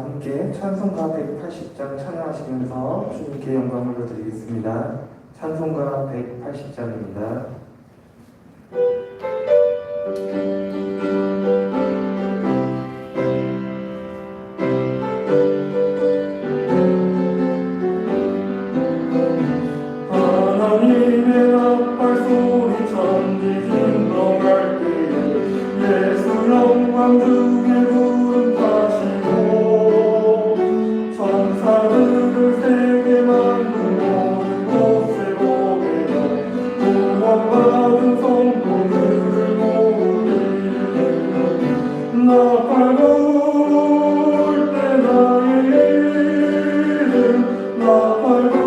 함께 찬송가 180장 찬양하시면서 주님께 영광을 올려드리겠습니다. 찬송가 180장입니다. 하나님의 나팔 소리 천지 진동할 때에 예수 영광 중에 부름 타시고 천사들을 세계 만든 모든 곳에 보게 구원받은 성도들을 모으리 나팔 불 때 나의 이름 나팔 불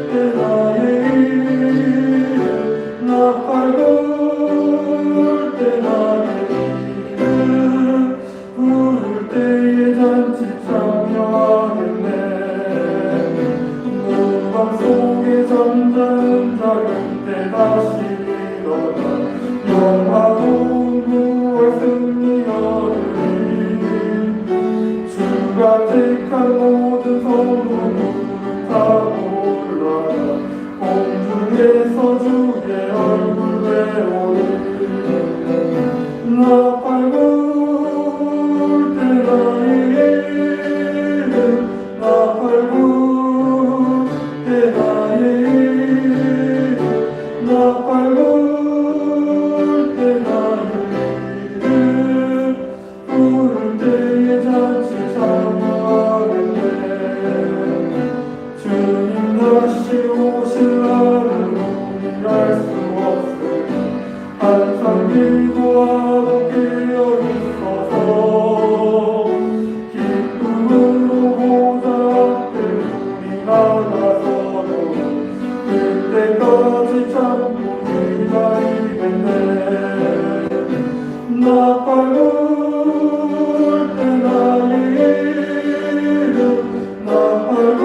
때 나의 이름 나팔 불 때 나의 이름 부를 때에 잔치 참여하겠네 무방 속에 잠자는 작은 때 다시 일어나 영화로운 구원 승리 얻으리 주가 택한 모든 성도들을 타고 올라가 공중에서 주의 얼굴 외우리 나팔 불 때 나의 이름 나팔 불 때 나의 이름 나팔 불 때 나의 이름 부를 때에 잔치 참여하겠네 주님 다시 오실 날은 우리 알 수 없으니 항상 기도하고 깨어 있어서 기쁨으로 보좌 앞에 우리 나가서도 그때까지 참고 기다리겠네 나팔 불 때 나의 이름 나팔 불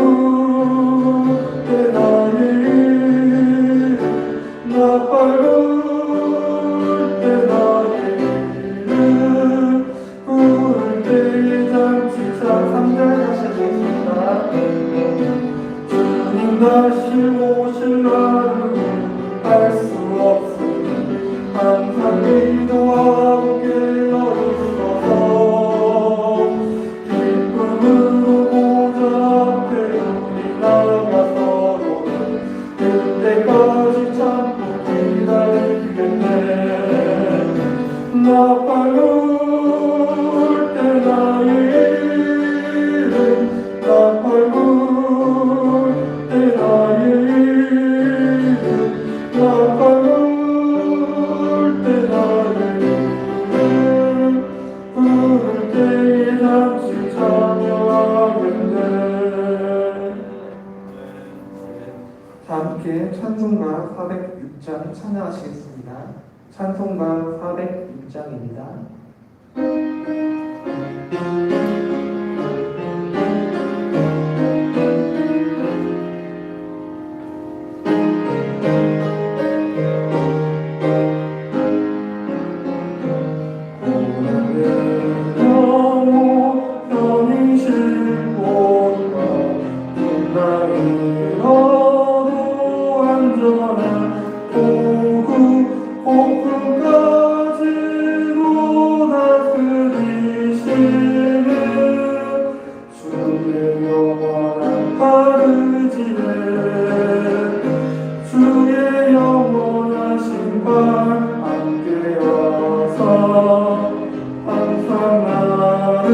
때 나의 이름 나팔 불 때 나의 이름 부를 때에 잔치 참 3절 다시 하시겠습니다. 주님 다시 오실 날은 알 수 없으니 항상 기도하고 깨어 있어서 기쁨으로 보좌 앞에 우리 나가서도 그때까지 참고 기다리겠네 나팔 불 때 나의 이름 나팔 불 때 나의 이름 나팔 불 때 나의 이름 부를 때에 잠시 참여하겠네 자, 함께 찬송가 406장 찬양하시겠습니다. 찬송가 406장입니다. 주의 영원한 신발 함께 와서 항상 나를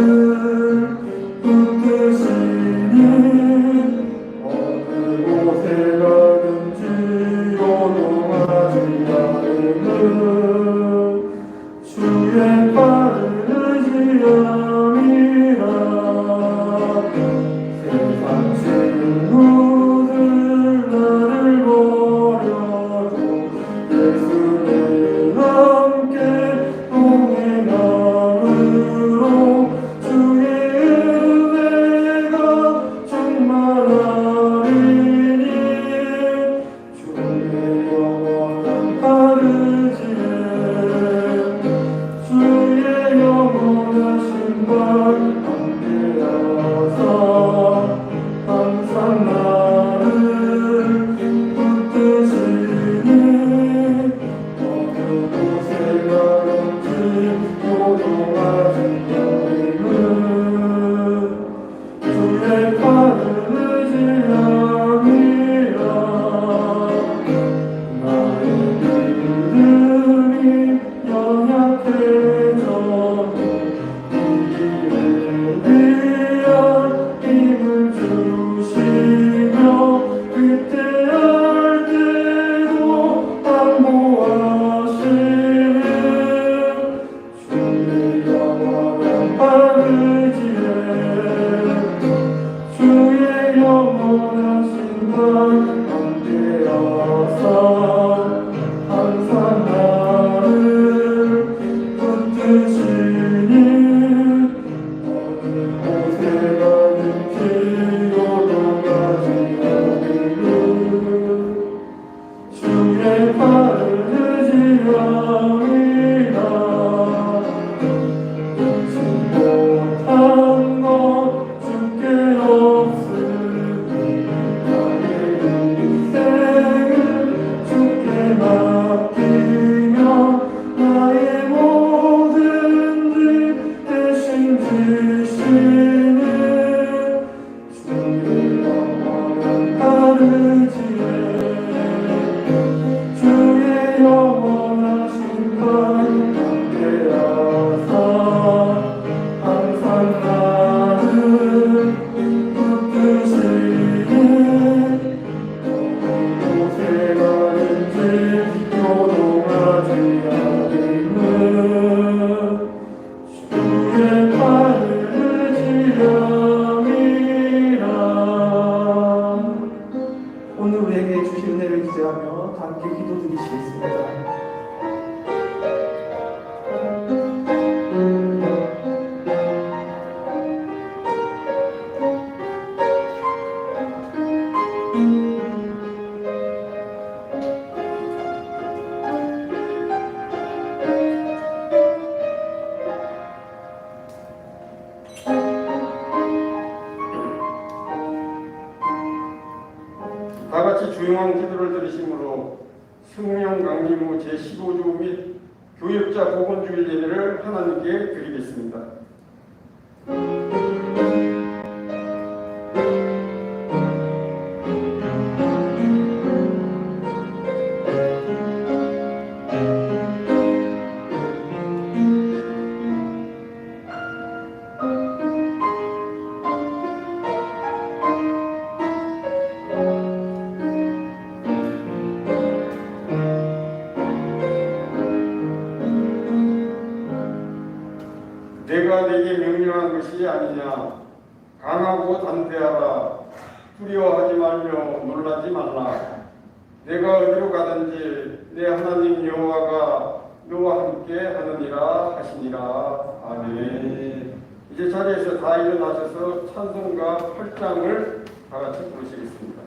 붙드시니 어느 곳에 가든지 요동하지 않는 주의 팔을 의지함이라 세상 친구들 주영왕 기도를 들으심으로 승용 강림후 제15조 및 교역자 복원주일 예배를 하나님께 드리겠습니다. 내가 네게 명령한 것이 아니냐. 강하고 담대하라. 두려워하지 말며 놀라지 말라. 내가 어디로 가든지 내 하나님 여호와가 너와 함께 하느니라 하시니라. 아멘. 이제 자리에서 다 일어나셔서 찬송가 8장을 다 같이 부르시겠습니다.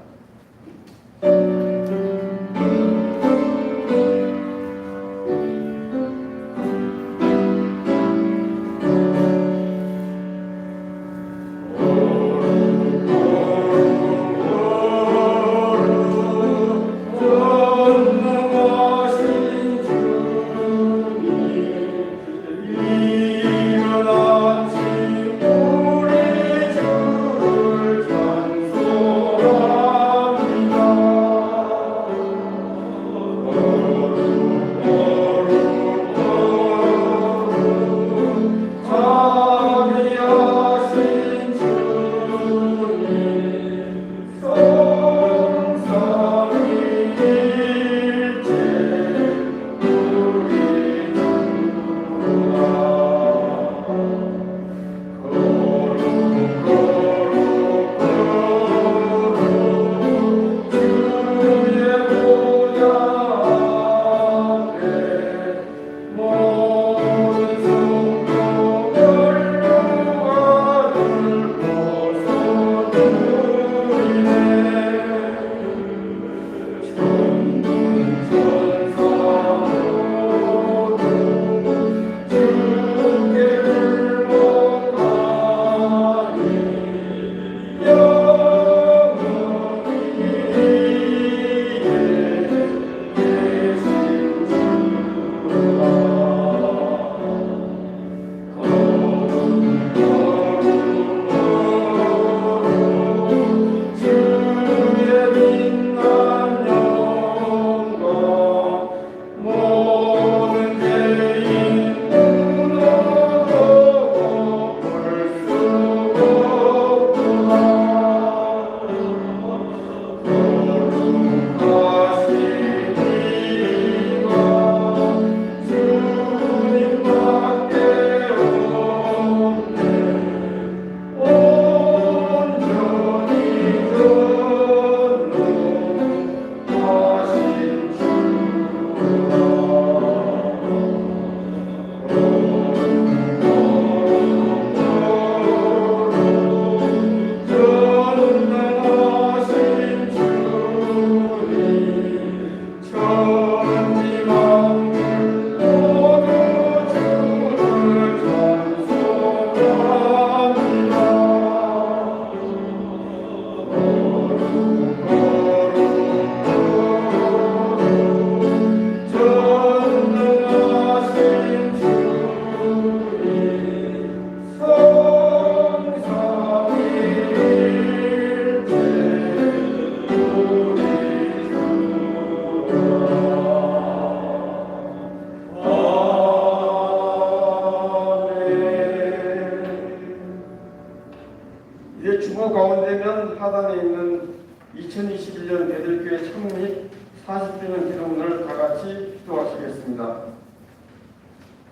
되면 하단에 있는 2021년 대들교회 창립 40주년 기도문을 다 같이 기도하시겠습니다.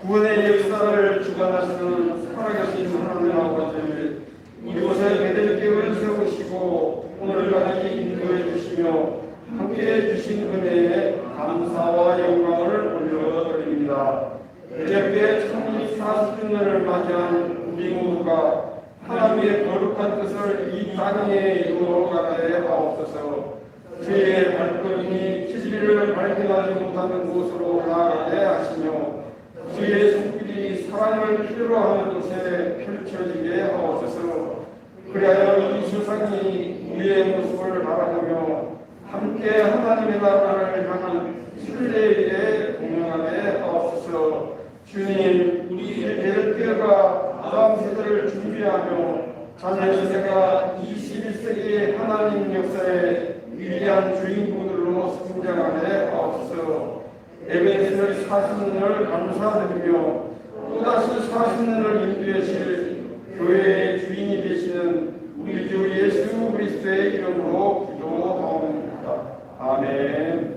구원의 역사를 주관하시는 살아계신 하나님 아버지, 이곳에 대들교회를 세우시고 오늘까지 인도해 주시며 함께해 주신 은혜에 감사와 영광을 올려드립니다. 대들교회 창립 40주년을 맞이한 우리 모두가 하나님의 거룩한 뜻을 이 땅에 이루어가게 하옵소서. 그의 발걸음이 진리를 발견하지 못하는 곳으로 나아가게 하시며 그의 손길이 사랑을 필요로 하는 곳에 펼쳐지게 하옵소서. 그리하여 이 세상이 우리의 모습을 바라보며 함께 하나님의 나라를 향한 순례에 동행하게 하옵소서. 주님, 우리 대들교회가 다음 세대를 준비하며 자녀 세대가 21세기의 하나님 역사의 위대한 주인공들로 성장하게 하옵소서. 에베소서 40년을 감사드리며 또다시 40년을 인도하실 교회의 주인이 되시는 우리 주 예수 그리스도의 이름으로 기도하옵나이다. 아멘.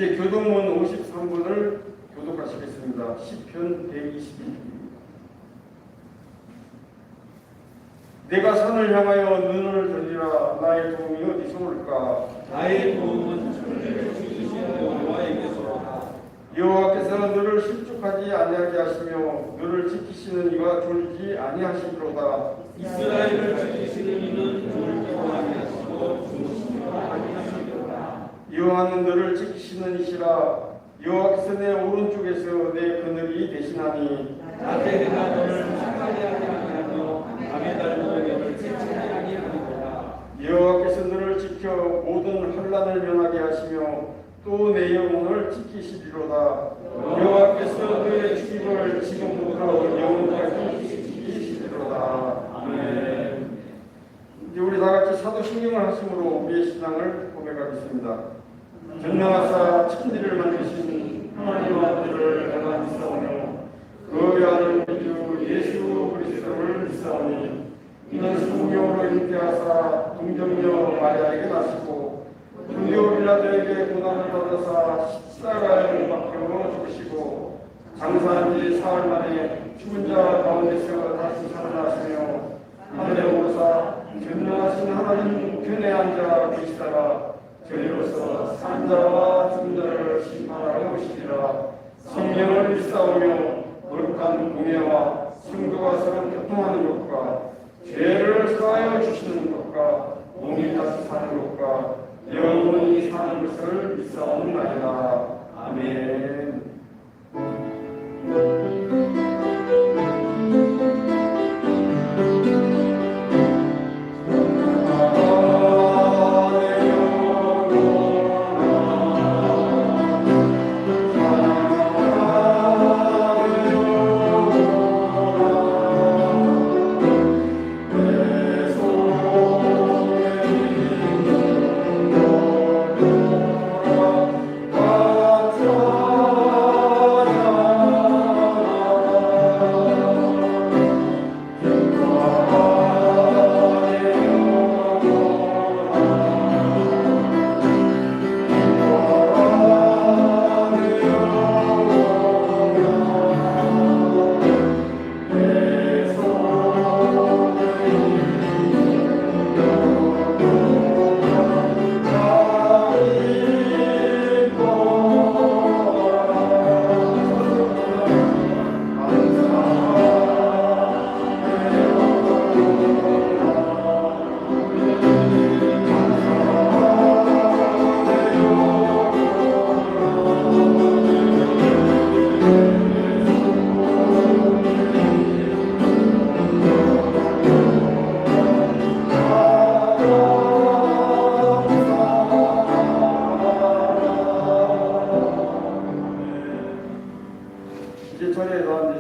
이제 교동문 53분을 교독하시겠습니다. 시편 122. 내가 산을 향하여 눈을 들리라. 나의 도움이 어디서 올까? 나의 도움은 천지를 지으신 여호와에게서로다. 여호와께서 너를 실족하지 아니하게 하시며 너를 지키시는 이가 졸지 아니하시리로다. 이스라엘을 지키시는 이는 졸기도 아니하시고 주무시기도 아니하시리로다. 여호와는 너를 지키시는 이시라. 여호와께서 내 오른쪽에서 내 그늘이 되시나니 낮에 내가 너를 착하게 하지 아니하며 밤에 달도 너를 채찍하게 아니하리로다. 여호와께서 너를 지켜 모든 환난을 면하게 하시며 또 내 영혼을 지키시리로다. 여호와께서 너의 죽임을 지금부터 영원까지 지키시리로다. 아멘. 이제 우리 다 같이 사도신경을 하심으로 우리의 신앙을 고백하겠습니다. 전능하사 천지를 만드신 하나님 아버지를 내가 믿사오며 그 아들 주 예수 그리스도를 믿사오니 이는 성령으로 잉태하사 동정녀 마리아에게 나시고 본디오 빌라도에게 고난을 받아사 십자가에 못 박혀 죽으시고 장사한 지 사흘 만에 죽은 자 가운데서 다시 살아나시며 하늘에 오르사 전능하신 하나님 편에 앉아 계시다가 저리로서 산 자와 죽은 자를 심판하러 오시리라. 성령을 믿사오며 거룩한 공예와 성도가 서로 교통하는 것과 죄를 사하여 주시는 것과 몸이 다시 사는 것과 영원히 사는 것을 믿사옵나이다. 아멘.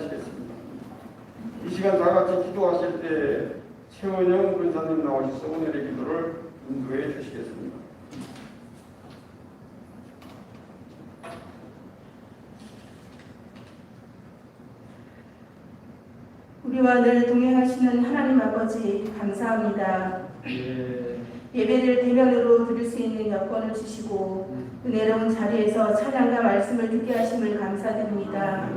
주시겠습니다. 이 시간 다 같이 기도하실 때 최원영 권사님 나오셔서 오늘의 기도를 인도해 주시겠습니다. 우리와 늘 동행하시는 하나님 아버지 감사합니다. 예배를 대면으로 드릴 수 있는 여건을 주시고 은혜로운 자리에서 찬양과 말씀을 듣게 하심을 감사드립니다.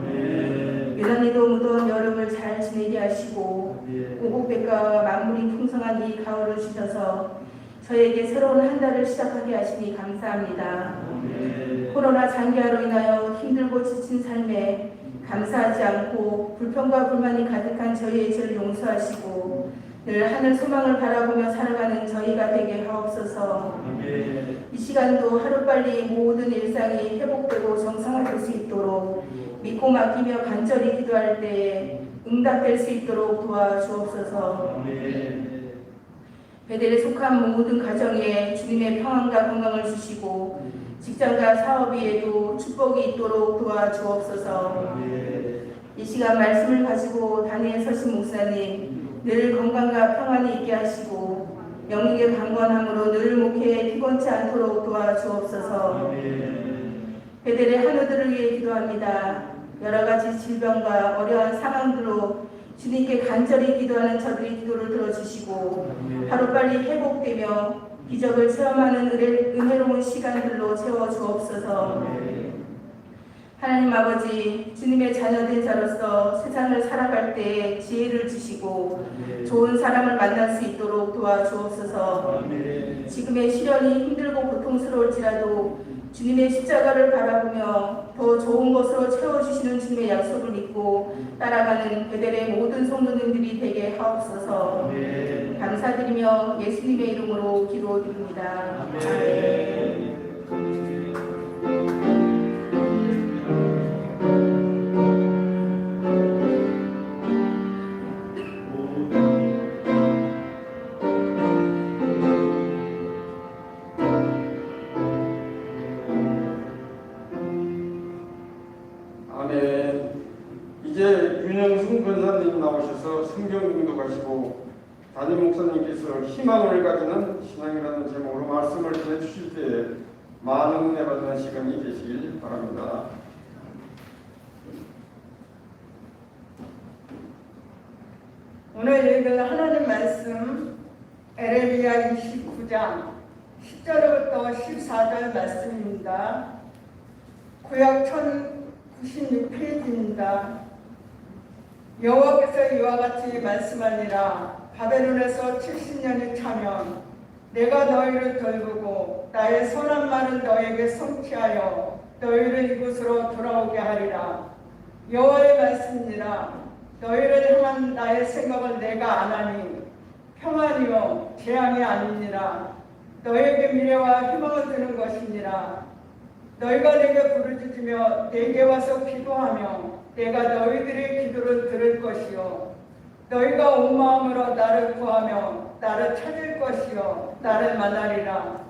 유난히도 무더운 여름을 잘 지내게 하시고 오곡백과와 만물이 풍성한 이 가을을 주셔서 저에게 새로운 한 달을 시작하게 하시니 감사합니다. 코로나 장기화로 인하여 힘들고 지친 삶에 감사하지 않고 불평과 불만이 가득한 저희의 죄를 용서하시고 늘 하늘 소망을 바라보며 살아가는 저희가 되게 하옵소서. 이 시간도 하루빨리 모든 일상이 회복되고 정상화될 수 있도록 믿고 맡기며 간절히 기도할 때 응답될 수 있도록 도와주옵소서. 베델에 속한 모든 가정에 주님의 평안과 건강을 주시고 직장과 사업 위에도 축복이 있도록 도와주옵소서. 이 시간 말씀을 가지고 단위에 서신 목사님 늘 건강과 평안이 있게 하시고 영육의 강건함으로 늘 목회에 피곤치 않도록 도와주옵소서. 베델의 한우들을 위해 기도합니다. 여러 가지 질병과 어려운 상황들로 주님께 간절히 기도하는 저들의 기도를 들어주시고 하루빨리 회복되며 기적을 체험하는 은혜로운 시간들로 채워주옵소서. 하나님 아버지, 주님의 자녀된 자로서 세상을 살아갈 때 지혜를 주시고 좋은 사람을 만날 수 있도록 도와주옵소서. 지금의 시련이 힘들고 고통스러울지라도 주님의 십자가를 바라보며 더 좋은 것으로 채워주시는 주님의 약속을 믿고 따라가는 베델의 모든 성도님들이 되게 하옵소서. 감사드리며 예수님의 이름으로 기도드립니다. 아멘. 이제 윤영승 권사님 나오셔서 성경 공독하시고 담임 목사님께서 희망을 가지는 신앙이라는 제목으로 말씀을 전해주실 때 많은 은혜 받는 시간이 되시길 바랍니다. 오늘 읽을 하나님 말씀 에레미야 29장 10절부터 14절 말씀입니다. 구약 1096페이지입니다. 여호와께서 이와 같이 말씀하니라. 바벨론에서 70년이 차면 내가 너희를 돌보고 나의 선한 말은 너에게 성취하여 너희를 이곳으로 돌아오게 하리라. 여호와의 말씀이니라. 너희를 향한 나의 생각은 내가 안하니 평안이요 재앙이 아니니라. 너에게 미래와 희망을 주는 것이니라. 너희가 내게 부르짖으며 내게 와서 기도하며 내가 너희들의 기도를 들을 것이요 너희가 온 마음으로 나를 구하며 나를 찾을 것이요 나를 만나리라.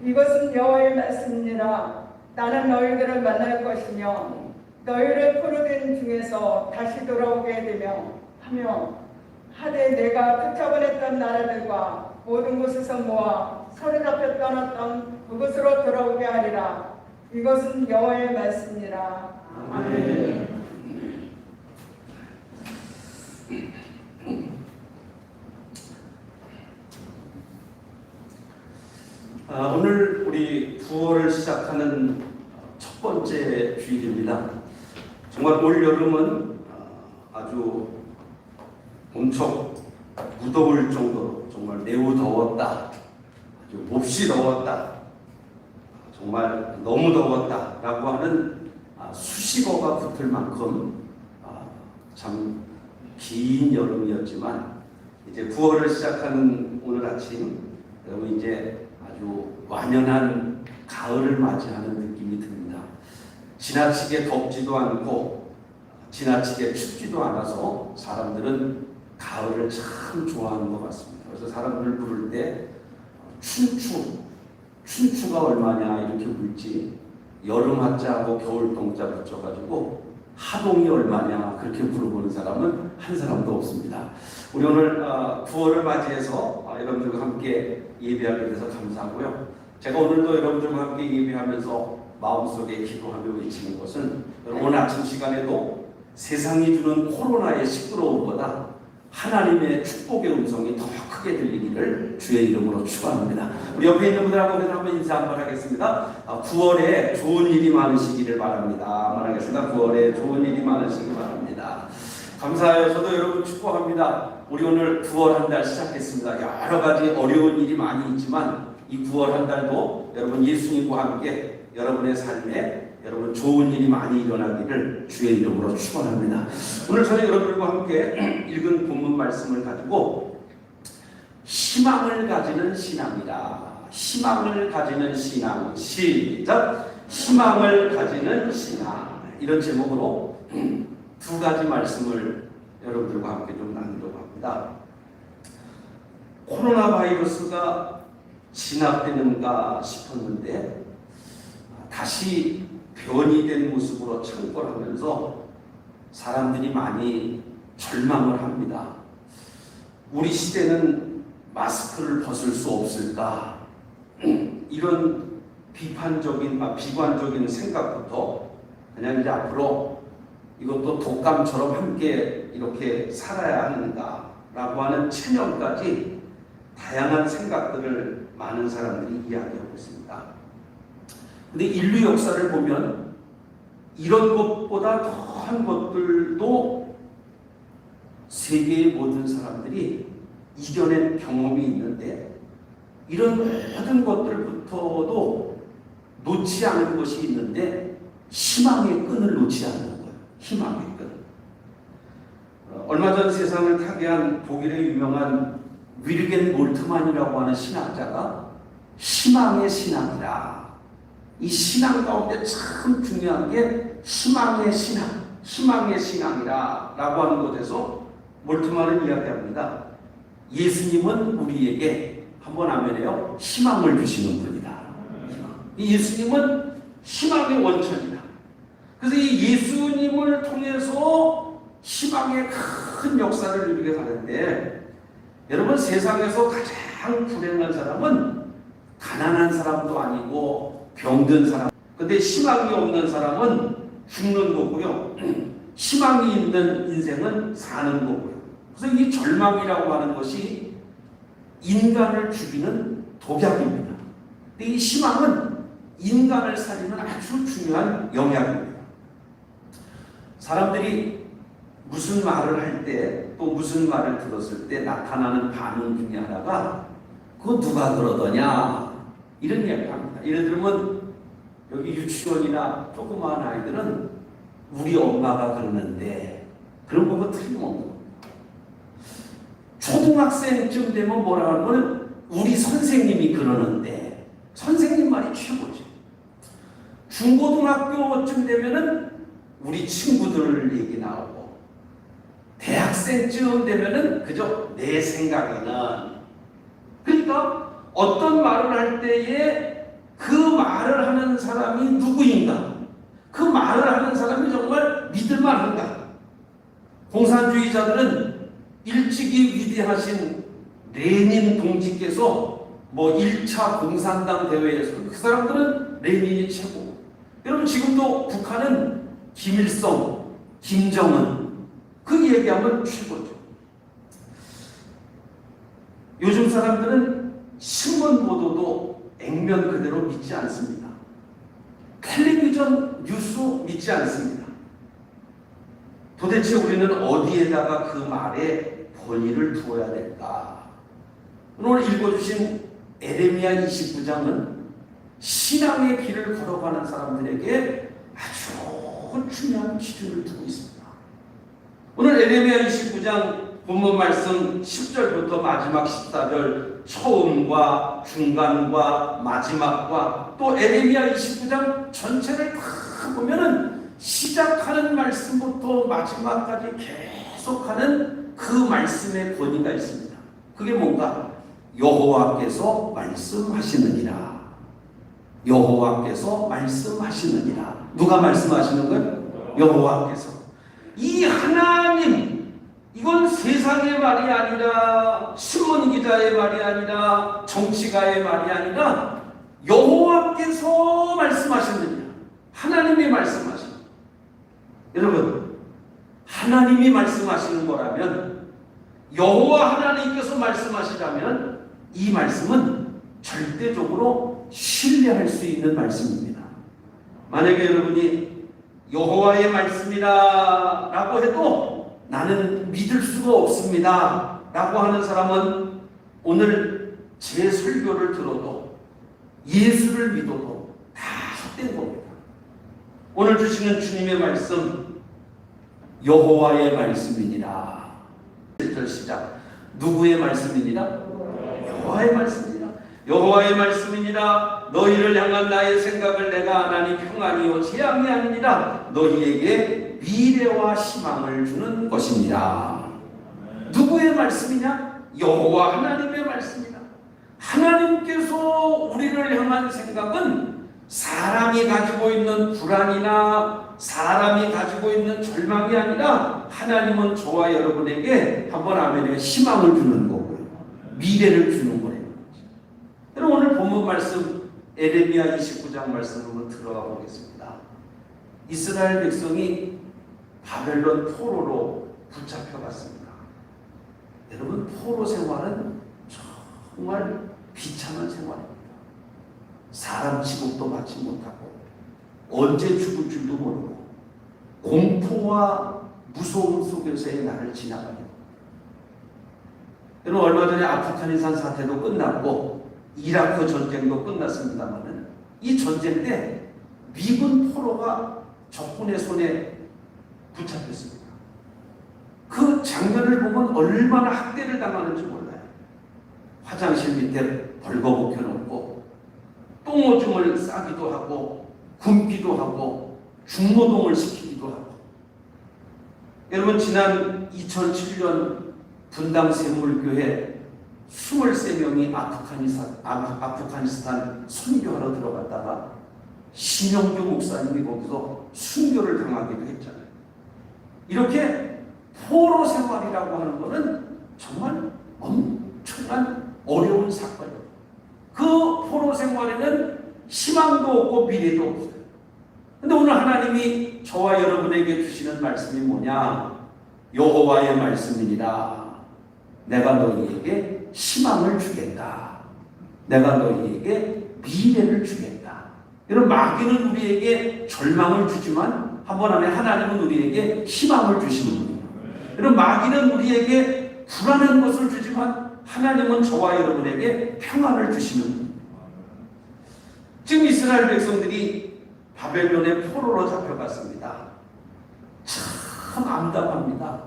이것은 여호와의 말씀이니라. 나는 너희들을 만날 것이며 너희를 포로된 중에서 다시 돌아오게 되며 하며 하되 내가 쫓아보냈던 나라들과 모든 곳에서 모아 사로잡혀 떠났던 그곳으로 돌아오게 하리라. 이것은 여호와의 말씀이니라. 아멘. 오늘 우리 9월을 시작하는 첫 번째 주일입니다. 정말 올 여름은 아주 엄청 무더울 정도로 정말 매우 더웠다, 아주 몹시 더웠다, 정말 너무 더웠다라고 하는 수식어가 붙을 만큼 참 긴 여름이었지만 이제 9월을 시작하는 오늘 아침 여러분 이제 아주 완연한 가을을 맞이하는 느낌이 듭니다. 지나치게 덥지도 않고 지나치게 춥지도 않아서 사람들은 가을을 참 좋아하는 것 같습니다. 그래서 사람들 부를 때 춘추가 얼마냐 이렇게 묻지 여름 한자하고 겨울 동자 붙여가지고 하동이 얼마냐 그렇게 물어보는 사람은 한 사람도 없습니다. 우리 오늘 9월을 맞이해서 여러분들과 함께 예배하게 돼서 감사하고요. 제가 오늘도 여러분들과 함께 예배하면서 마음속에 기도하며 외치는 것은 오늘 아침 시간에도 세상이 주는 코로나의 시끄러움보다 하나님의 축복의 음성이 더 크게 들리기를 주의 이름으로 축원합니다. 우리 옆에 있는 분들하고 한번 인사 한번 하겠습니다. 9월에 좋은 일이 많으시기를 바랍니다. 한번 하겠습니다. 9월에 좋은 일이 많으시기 바랍니다. 감사해요. 저도 여러분 축복합니다. 우리 오늘 9월 한 달 시작했습니다. 여러 가지 어려운 일이 많이 있지만 이 9월 한 달도 여러분 예수님과 함께 여러분의 삶에 여러분 좋은 일이 많이 일어나기를 주의 이름으로 축원합니다. 오늘 저는 여러분들과 함께 읽은 본문 말씀을 가지고 희망을 가지는 신앙이다. 희망을 가지는 신앙. 시작. 희망을 가지는 신앙. 이런 제목으로 두 가지 말씀을 여러분들과 함께 좀 나누려고 합니다. 코로나 바이러스가 진압되는가 싶었는데 다시 변이 된 모습으로 창궐하면서 사람들이 많이 절망을 합니다. 우리 시대는 마스크를 벗을 수 없을까? 이런 비관적인 생각부터 그냥 이제 앞으로 이것도 독감처럼 함께 이렇게 살아야 하는가라고 하는 체념까지 다양한 생각들을 많은 사람들이 이야기하고 있습니다. 근데 인류 역사를 보면 이런 것보다 더한 것들도 세계의 모든 사람들이 이겨낸 경험이 있는데 이런 모든 것들부터도 놓지 않은 것이 있는데 희망의 끈을 놓지 않는 거예요. 희망의 끈. 얼마 전 세상을 타개한 독일의 유명한 윌겐 몰트만이라고 하는 신학자가 희망의 신앙이라, 이 신앙 가운데 참 중요한 게 희망의 신앙, 희망의 신앙이라 라고 하는 곳에서 몰트만은 이야기합니다. 예수님은 우리에게 한번 하면요 희망을 주시는 분이다. 이 예수님은 희망의 원천이다. 그래서 이 예수님을 통해서 희망의 큰 역사를 누리게 가는데, 여러분 세상에서 가장 불행한 사람은 가난한 사람도 아니고 병든 사람. 근데 희망이 없는 사람은 죽는 거고요. 희망이 있는 인생은 사는 거고요. 그래서 이 절망이라고 하는 것이 인간을 죽이는 독약입니다. 근데 이 희망은 인간을 살리는 아주 중요한 영약입니다. 사람들이 무슨 말을 할 때 또 무슨 말을 들었을 때 나타나는 반응 중에 하나가 그거 누가 그러더냐 이런 이야기를 합니다. 예를 들면 여기 유치원이나 조그마한 아이들은 우리 엄마가 그러는데 그런 거가 틀림없는 겁니다. 초등학생쯤 되면 뭐라 하면 우리 선생님이 그러는데 선생님 말이 최고죠. 중고등학교쯤 되면은 우리 친구들 얘기 나오고 대학생쯤 되면은 그저 내 생각에는, 그러니까 어떤 말을 할 때에 그 말을 하는 사람이 누구인가, 그 말을 하는 사람이 정말 믿을만한가. 공산주의자들은 일찍이 위대하신 레닌 동지께서 뭐 1차 공산당 대회에서 그 사람들은 레닌이 최고. 여러분 지금도 북한은 김일성, 김정은 그 얘기하면 최고죠. 요즘 사람들은 신문 보도도 액면 그대로 믿지 않습니다. 텔레비전 뉴스 믿지 않습니다. 도대체 우리는 어디에다가 그 말에 권위를 두어야 될까? 오늘 읽어주신 에레미야 29장은 신앙의 길을 걸어가는 사람들에게 아주 중요한 기준을 두고 있습니다. 오늘 에레미야 29장 본문 말씀 10절부터 마지막 14절 처음과 중간과 마지막과 또 에레미야 29장 전체를 다 보면은 시작하는 말씀부터 마지막까지 계속하는 그 말씀의 권위가 있습니다. 그게 뭔가 여호와께서 말씀하시느니라. 여호와께서 말씀하시느니라. 누가 말씀하시는 거예요? 여호와께서. 이 하나님, 이건 세상의 말이 아니라 신문 기자의 말이 아니라 정치가의 말이 아니라 여호와께서 말씀하셨느냐. 하나님이 말씀하신. 여러분, 하나님이 말씀하시는 거라면, 여호와 하나님께서 말씀하시라면 이 말씀은 절대적으로 신뢰할 수 있는 말씀입니다. 만약에 여러분이 여호와의 말씀이다 라고 해도 나는 믿을 수가 없습니다 라고 하는 사람은 오늘 제 설교를 들어도 예수를 믿어도 다 헛된 겁니다. 오늘 주시는 주님의 말씀, 여호와의 말씀이니라. 1절 시작. 누구의 말씀이니라? 여호와의 말씀이니라. 여호와의 말씀이니라. 너희를 향한 나의 생각을 내가 아나니 평안이요 재앙이 아니니라. 너희에게 미래와 희망을 주는 것입니다. 누구의 말씀이냐? 여호와 하나님의 말씀이다. 하나님께서 우리를 향한 생각은 사람이 가지고 있는 불안이나 사람이 가지고 있는 절망이 아니라 하나님은 저와 여러분에게 한번 아멘에 희망을 주는 거고요. 미래를 주는 거예요. 여러분, 오늘 본문 말씀 에레미야 29장 말씀으로 들어가 보겠습니다. 이스라엘 백성이 바벨론 포로로 붙잡혀갔습니다. 여러분, 포로 생활은 정말 비참한 생활입니다. 사람 취급도 받지 못하고 언제 죽을 줄도 모르고 공포와 무서움 속에서의 날을 지나가요. 여러분, 얼마 전에 아프가니스탄 사태도 끝났고 이라크 전쟁도 끝났습니다만 이 전쟁 때 미군 포로가 적군의 손에 붙잡혔습니다. 그 장면을 보면 얼마나 학대를 당하는지 몰라요. 화장실 밑에 벌거벗겨 놓고 똥오줌을 싸기도 하고 굶기도 하고 중노동을 시키기도 하고. 여러분, 지난 2007년 분당 샘물교회 23명이 아프가니스탄 선교하러 들어갔다가 신영주 목사님이 거기서 순교를 당하기도 했잖아요. 이렇게 포로 생활이라고 하는 것은 정말 엄청난 어려운 사건이에요. 그 포로 생활에는 희망도 없고 미래도 없어요. 근데 오늘 하나님이 저와 여러분에게 주시는 말씀이 뭐냐? 여호와의 말씀이니라. 내가 너희에게 희망을 주겠다. 내가 너희에게 미래를 주겠다. 여러분, 마귀는 우리에게 절망을 주지만 한번 하면 하나님은 우리에게 희망을 주시는 분이에요. 여러분, 마귀는 우리에게 불안한 것을 주지만 하나님은 저와 여러분에게 평안을 주시는 분이에요. 지금 이스라엘 백성들이 바벨론의 포로로 잡혀갔습니다. 참 암담합니다.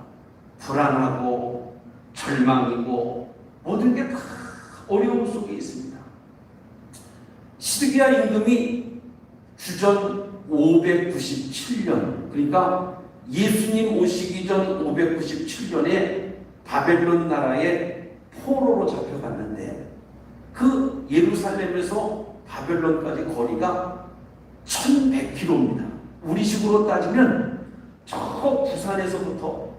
불안하고 절망이고 모든 게 다 어려움 속에 있습니다. 시드기야 임금이 주전 597년, 그러니까 예수님 오시기 전 597년에 바벨론 나라에 포로로 잡혀갔는데 그 예루살렘에서 바벨론까지 거리가 1100km입니다. 우리식으로 따지면 저 부산에서부터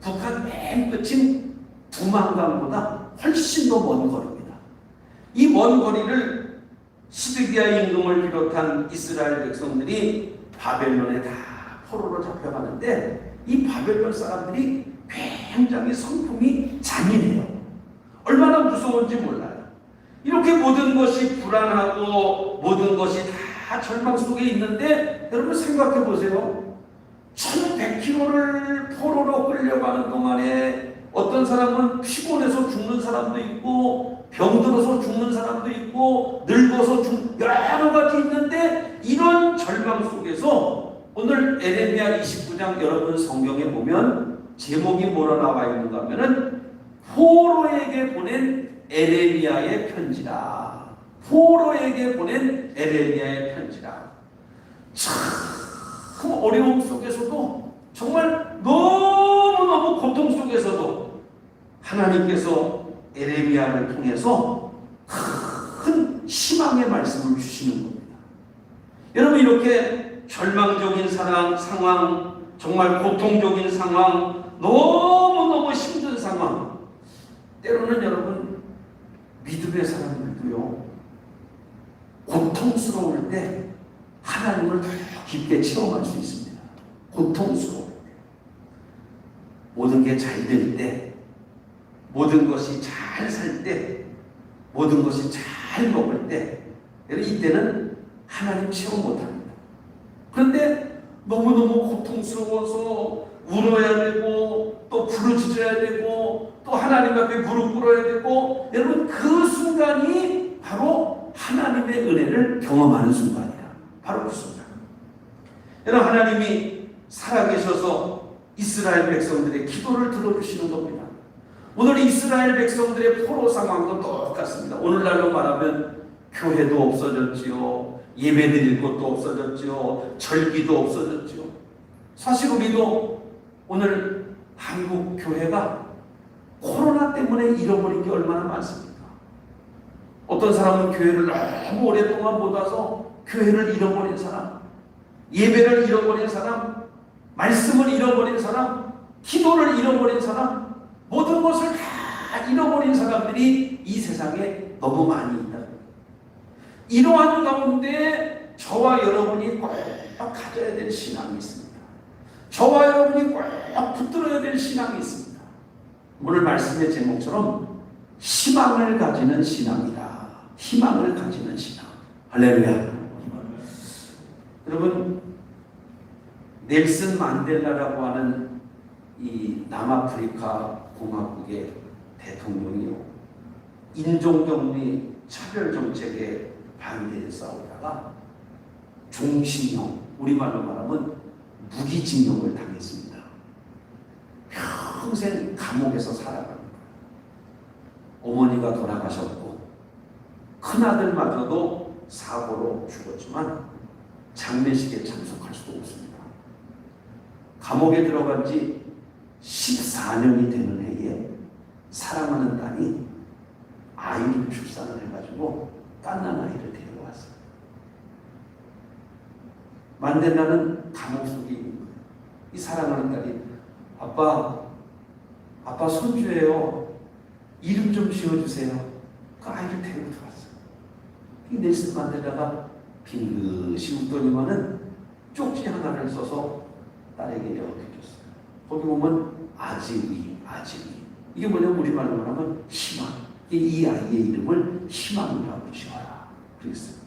북한 맨 끝인 두만강보다 훨씬 더 먼 거리입니다. 이 먼 거리를 시드기야 임금을 비롯한 이스라엘 백성들이 바벨론에 다 포로로 잡혀가는데 이 바벨론 사람들이 굉장히 성품이 잔인해요. 얼마나 무서운지 몰라요. 이렇게 모든 것이 불안하고 모든 것이 다 절망 속에 있는데 여러분 생각해 보세요. 1100km를 포로로 끌려가는 동안에 어떤 사람은 피곤해서 죽는 사람도 있고 병들어서 죽는 사람도 있고 늙어서 여러 가지 있는데 이런 절망 속에서 오늘 에레미야 29장 여러분 성경에 보면 제목이 뭐로 나와 있는가 하면은 포로에게 보낸 에레미야의 편지라. 포로에게 보낸 에레미야의 편지라. 참 어려움 속에서도 정말 너무너무 고통 속에서도 하나님께서 에레미야를 통해서 큰 희망의 말씀을 주시는 겁니다. 여러분, 이렇게 절망적인 상황, 정말 고통적인 상황, 너무너무 힘든 상황, 때로는 여러분 믿음의 사람들도요 고통스러울 때 하나님을 더 깊게 체험할 수 있습니다. 고통스러울 때, 모든 게 잘 될 때, 모든 것이 잘 살 때, 모든 것이 잘 먹을 때, 이때는 하나님 체험 못합니다. 그런데 너무너무 고통스러워서 울어야 되고 또 부르짖어야 되고 또 하나님 앞에 무릎 꿇어야 되고, 여러분 그 순간이 바로 하나님의 은혜를 경험하는 순간이야. 바로 그 순간. 여러분 하나님이 살아계셔서 이스라엘 백성들의 기도를 들어주시는 겁니다. 오늘 이스라엘 백성들의 포로 상황도 똑같습니다. 오늘날로 말하면 교회도 없어졌지요. 예배드릴 곳도 없어졌지요. 절기도 없어졌지요. 사실 우리도 오늘 한국 교회가 코로나 때문에 잃어버린 게 얼마나 많습니까? 어떤 사람은 교회를 너무 오랫동안 못 와서 교회를 잃어버린 사람, 예배를 잃어버린 사람, 말씀을 잃어버린 사람, 기도를 잃어버린 사람, 모든 것을 다 잃어버린 사람들이 이 세상에 너무 많이 있다. 이러한 가운데 저와 여러분이 꼭 가져야 될 신앙이 있습니다. 저와 여러분이 꼭 붙들어야 될 신앙이 있습니다. 오늘 말씀의 제목처럼 희망을 가지는 신앙이다. 희망을 가지는 신앙. 할렐루야. 여러분 넬슨 만델라라고 하는 이 남아프리카 공화국의 대통령이요, 인종격리 차별 정책에 반대해 싸우다가 종신형, 우리말로 말하면 무기징역을 당했습니다. 평생 감옥에서 살아가는 거예요. 어머니가 돌아가셨고 큰아들마저도 사고로 죽었지만 장례식에 참석할 수도 없습니다. 감옥에 들어간 지 14년이 되는 해에 사랑하는 딸이 아이를 출산을 해가지고 갓난 아이를 데려왔어요. 만델라는 감옥 속에 있는 거예요. 이 사랑하는 딸이 아빠 손주예요. 이름 좀 지어주세요. 그 아이를 데리고 들어왔어요. 이 넬슨 만델라가 빙긋이 웃더니만은 쪽지 하나를 써서 딸에게 이렇게 줬어요. 거기 보면 아지위. 이게 뭐냐면 우리말로 말하면 희망. 이 아이의 이름을 희망이라고 지어라. 그랬어요.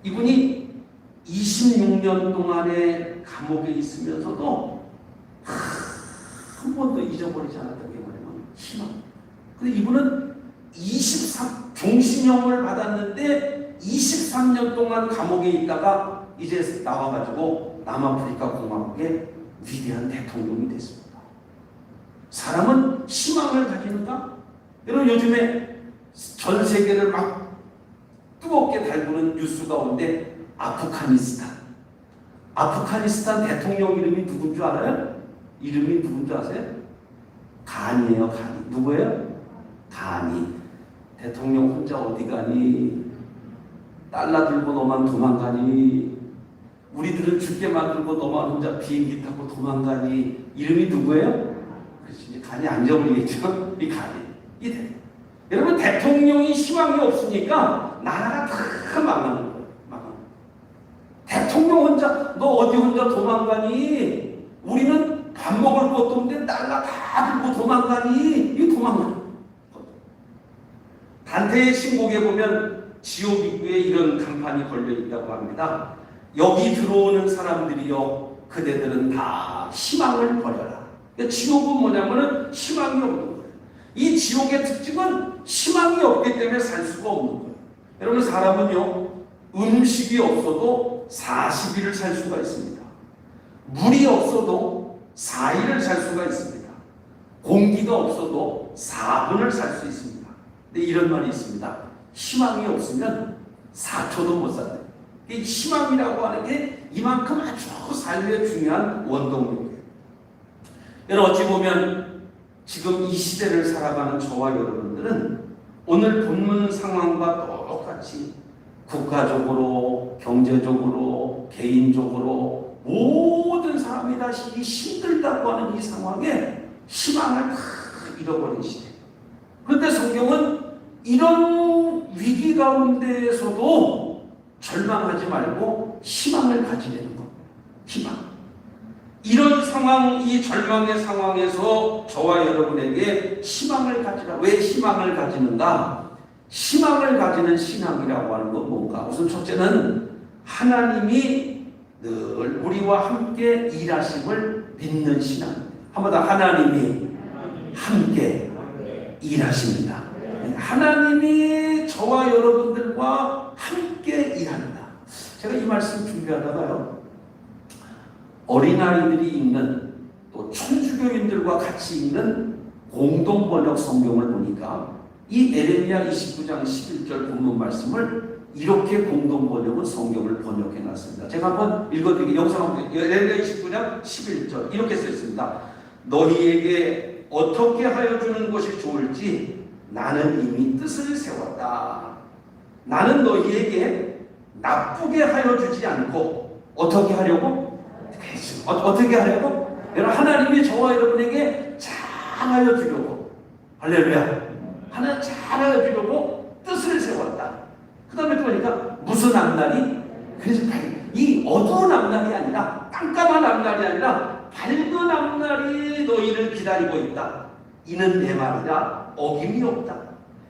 이분이 26년 동안의 감옥에 있으면서도 한 번도 잊어버리지 않았던 게 뭐냐면 희망. 근데 이분은 종신형을 받았는데 23년 동안 감옥에 있다가 이제 나와가지고 남아프리카 공화국의 위대한 대통령이 됐습니다. 사람은 희망을 가지는가? 여러분 요즘에 전 세계를 막 뜨겁게 달구는 뉴스 가운데 아프가니스탄 대통령 이름이 누군 줄 알아요? 이름이 누군 줄 아세요? 가니예요. 가니. 누구예요? 가니. 대통령 혼자 어디 가니? 달러 들고 너만 도망가니? 우리들은 죽게 만들고 너만 혼자 비행기 타고 도망가니? 이름이 누구예요? 그렇지, 간이 안 적을리겠죠? 이 간이. 여러분 대통령이 희망이 없으니까 나라가 다 망하는 거예요. 대통령 혼자, 너 어디 혼자 도망가니? 우리는 밥 먹을 것도 없는데 달러 다 들고 도망가니? 이 도망가는 거예요. 단테의 신곡에 보면 지옥 입구에 이런 간판이 걸려 있다고 합니다. 여기 들어오는 사람들이요, 그대들은 다 희망을 버려라. 그러니까 지옥은 뭐냐면은 희망이 없는 거예요. 이 지옥의 특징은 희망이 없기 때문에 살 수가 없는 거예요. 여러분 사람은요, 음식이 없어도 40일을 살 수가 있습니다. 물이 없어도 4일을 살 수가 있습니다. 공기가 없어도 4분을 살 수 있습니다. 근데 이런 말이 있습니다. 희망이 없으면 4초도 못 산다. 이 희망이라고 하는 게 이만큼 아주 삶의 중요한 원동력이에요. 여러분 어찌 보면 지금 이 시대를 살아가는 저와 여러분들은 오늘 본문 상황과 똑같이 국가적으로, 경제적으로, 개인적으로 모든 사람이 다시 이 힘들다고 하는 이 상황에 희망을 다 잃어버린 시대. 그런데 성경은 이런 위기 가운데에서도 절망하지 말고 희망을 가지려는 겁니다. 희망. 이런 상황, 이 절망의 상황에서 저와 여러분에게 희망을 가지라. 왜 희망을 가지는가? 희망을 가지는 신앙이라고 하는 건 뭔가? 우선 첫째는 하나님이 늘 우리와 함께 일하심을 믿는 신앙입니다. 한번 더, 하나님이 함께 일하십니다. 하나님이 저와 여러분들과 함께 일한다. 제가 이 말씀 준비하다가요, 어린아이들이 읽는, 또 천주교인들과 같이 읽는 공동번역 성경을 보니까 이 에레미야 29장 11절 본문 말씀을 이렇게 공동번역은 성경을 번역해 놨습니다. 제가 한번 읽어드리게, 영상 한번, 에레미야 29장 11절 이렇게 써 있습니다. 너희에게 어떻게 하여 주는 것이 좋을지 나는 이미 뜻을 세웠다. 나는 너희에게 나쁘게 하여 주지 않고 어떻게 하려고? 어떻게 하려고? 여러분, 하나님이 저와 여러분에게 잘하여 주려고, 할렐루야, 하나님 잘하여 주려고 뜻을 세웠다. 그 다음에 또 보니까 무슨 앞날이? 그래서 이 어두운 앞날이 아니라, 깜깜한 앞날이 아니라 밝은 앞날이 너희를 기다리고 있다. 이는 내 말이라 어김이 없다.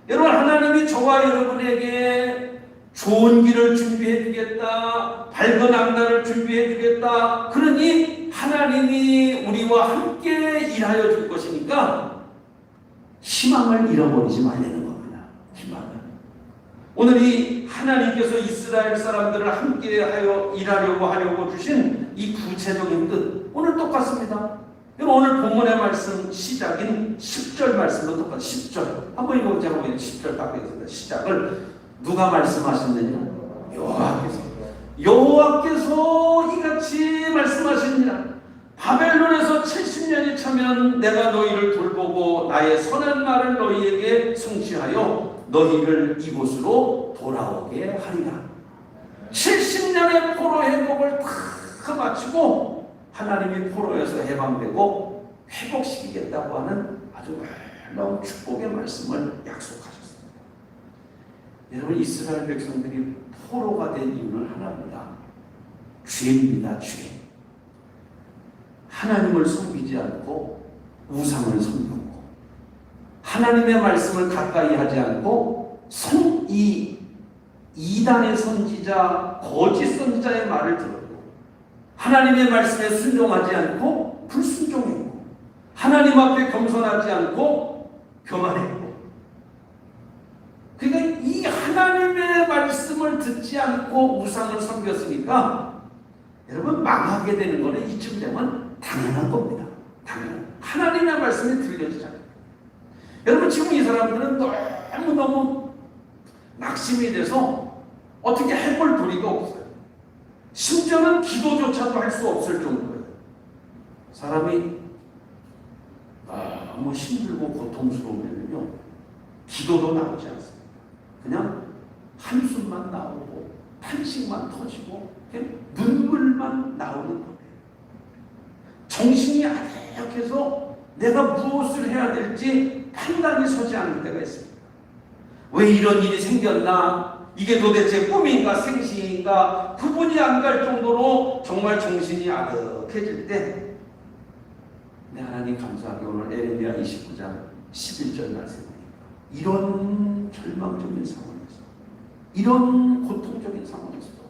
여러분, 하나님이 저와 여러분에게 좋은 길을 준비해 주겠다. 밝은 앞날을 준비해 주겠다. 그러니 하나님이 우리와 함께 일하여 줄 것이니까 희망을 잃어버리지 말라는 겁니다. 희망을. 오늘 이 하나님께서 이스라엘 사람들을 함께 하여 일하려고 하려고 주신 이 구체적인 뜻, 오늘 똑같습니다. 오늘 본문의 말씀 시작인 10절 말씀도 똑같아요. 10절. 한번 읽어보자. 10절 딱 읽겠습니다. 시작을 누가 말씀하셨느냐? 여호와께서 이같이 말씀하십니다. 바벨론에서 70년이 차면 내가 너희를 돌보고 나의 선한 말을 너희에게 성취하여 너희를 이곳으로 돌아오게 하리라. 70년의 포로 회복을 다 마치고 하나님이 포로에서 해방되고 회복시키겠다고 하는 아주 놀라운 축복의 말씀을 약속하셨습니다. 여러분, 이스라엘 백성들이 포로가 된 이유는 하나입니다. 죄입니다. 죄. 하나님을 섬기지 않고 우상을 섬겼고, 하나님의 말씀을 가까이 하지 않고 이 이단의 선지자, 거짓 선지자의 말을 들었고, 하나님의 말씀에 순종하지 않고 불순종했고, 하나님 앞에 겸손하지 않고 교만했고, 그러니까 이 하나님의 말씀을 듣지 않고 우상을 섬겼으니까 여러분, 망하게 되는 거는 이쯤 되면 당연한 겁니다. 당연. 하나님의 말씀이 들려지지 않아요. 여러분, 지금 이 사람들은 너무너무 낙심이 돼서 어떻게 해볼 도리가 없어요. 심지어는 기도조차도 할 수 없을 정도예요. 사람이 너무 힘들고 고통스러우면요, 기도도 나오지 않습니다. 그냥 한숨만 나오고 탄식만 터지고 그냥 눈물만 나오는 거예요. 정신이 아득해서 내가 무엇을 해야 될지 판단이 서지 않을 때가 있습니다. 왜 이런 일이 생겼나? 이게 도대체 꿈인가 생시인가? 구분이 안 갈 정도로 정말 정신이 아득해질 때, 네, 하나님 감사하게 오늘 에레미야 29장 11절 말씀입니다. 이런 절망적인 상황에서, 이런 고통적인 상황에서도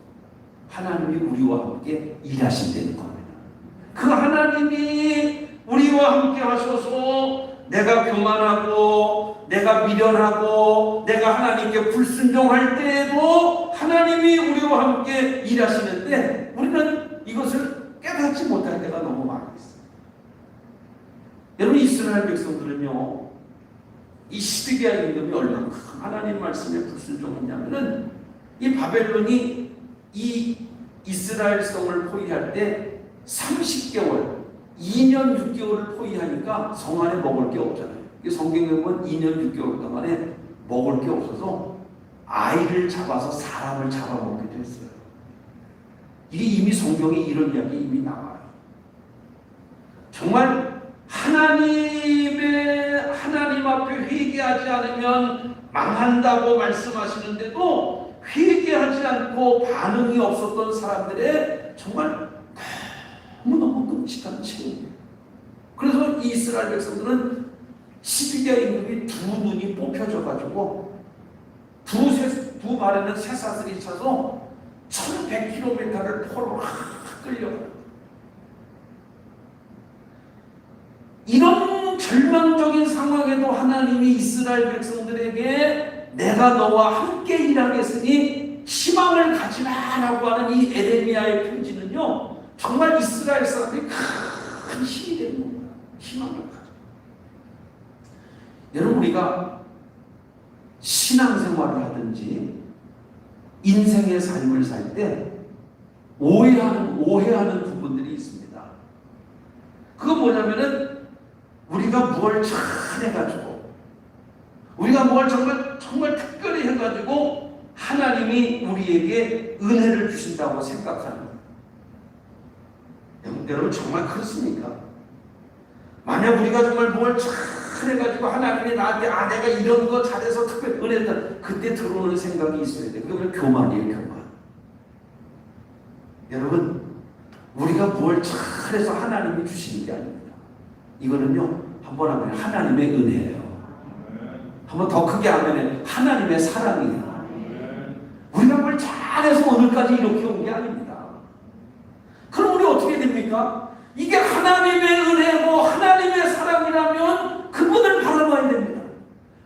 하나님이 우리와 함께 일하신다는 겁니다. 그 하나님이 우리와 함께 하셔서 내가 교만하고 내가 미련하고 내가 하나님께 불순종할 때에도 하나님이 우리와 함께 일하시는데 우리는 이것을 깨닫지 못할 때가 너무 많이 있어요. 여러분, 이스라엘 백성들은요, 이 시드기야 임금이 얼마나 하나님 말씀에 불순종했냐면은, 이 바벨론이 이 이스라엘 성을 포위할 때 30개월, 2년 6개월을 포위하니까 성 안에 먹을 게 없잖아요. 성경에 보면 2년 6개월 동안에 먹을 게 없어서 아이를 잡아서 사람을 잡아먹기도 했어요. 이게 이미 성경에 이런 이야기 이미 나와요. 정말 하나님 앞에 회개하지 않으면 망한다고 말씀하시는데도 회개하지 않고 반응이 없었던 사람들의 정말 너무너무 끔찍한 책임이에요. 그래서 이스라엘 백성들은 시드기야 임금이 두 눈이 뽑혀져가지고 두 발에는 쇠사슬이 차서 1100km를 포로로 끌려가요. 이런 절망적인 상황에도 하나님이 이스라엘 백성들에게 내가 너와 함께 일하겠으니 희망을 가지마라고 하는 이 에레미야의 편지는요, 정말 이스라엘 사람들이 큰 힘이 되는 겁니다. 희망을 가져. 여러분, 우리가 신앙생활을 하든지 인생의 삶을 살 때 오해하는 부분들이 있습니다. 그건 뭐냐면은 우리가 뭘 잘해가지고 우리가 뭘 정말 특별히 해가지고 하나님이 우리에게 은혜를 주신다고 생각하는 거예요. 여러분, 정말 그렇습니까? 만약 우리가 정말 뭘 잘해가지고 하나님이 나한테 내가 이런 거 잘해서 특별히 은혜다, 그때 들어오는 생각이 있어야 돼요. 그게 교만이에요. 교만. 여러분, 우리가 뭘 잘해서 하나님이 주시는 게 아닙니다. 이거는요, 한번 하면 하나님의 은혜예요. 한번 더 크게 하면 하나님의 사랑이에요. 우리가 뭘 잘해서 오늘까지 이렇게 온 게 아닙니다. 그럼 우리 어떻게 됩니까? 이게 하나님의 은혜고 하나님의 사랑이라면 그분을 바라봐야 됩니다.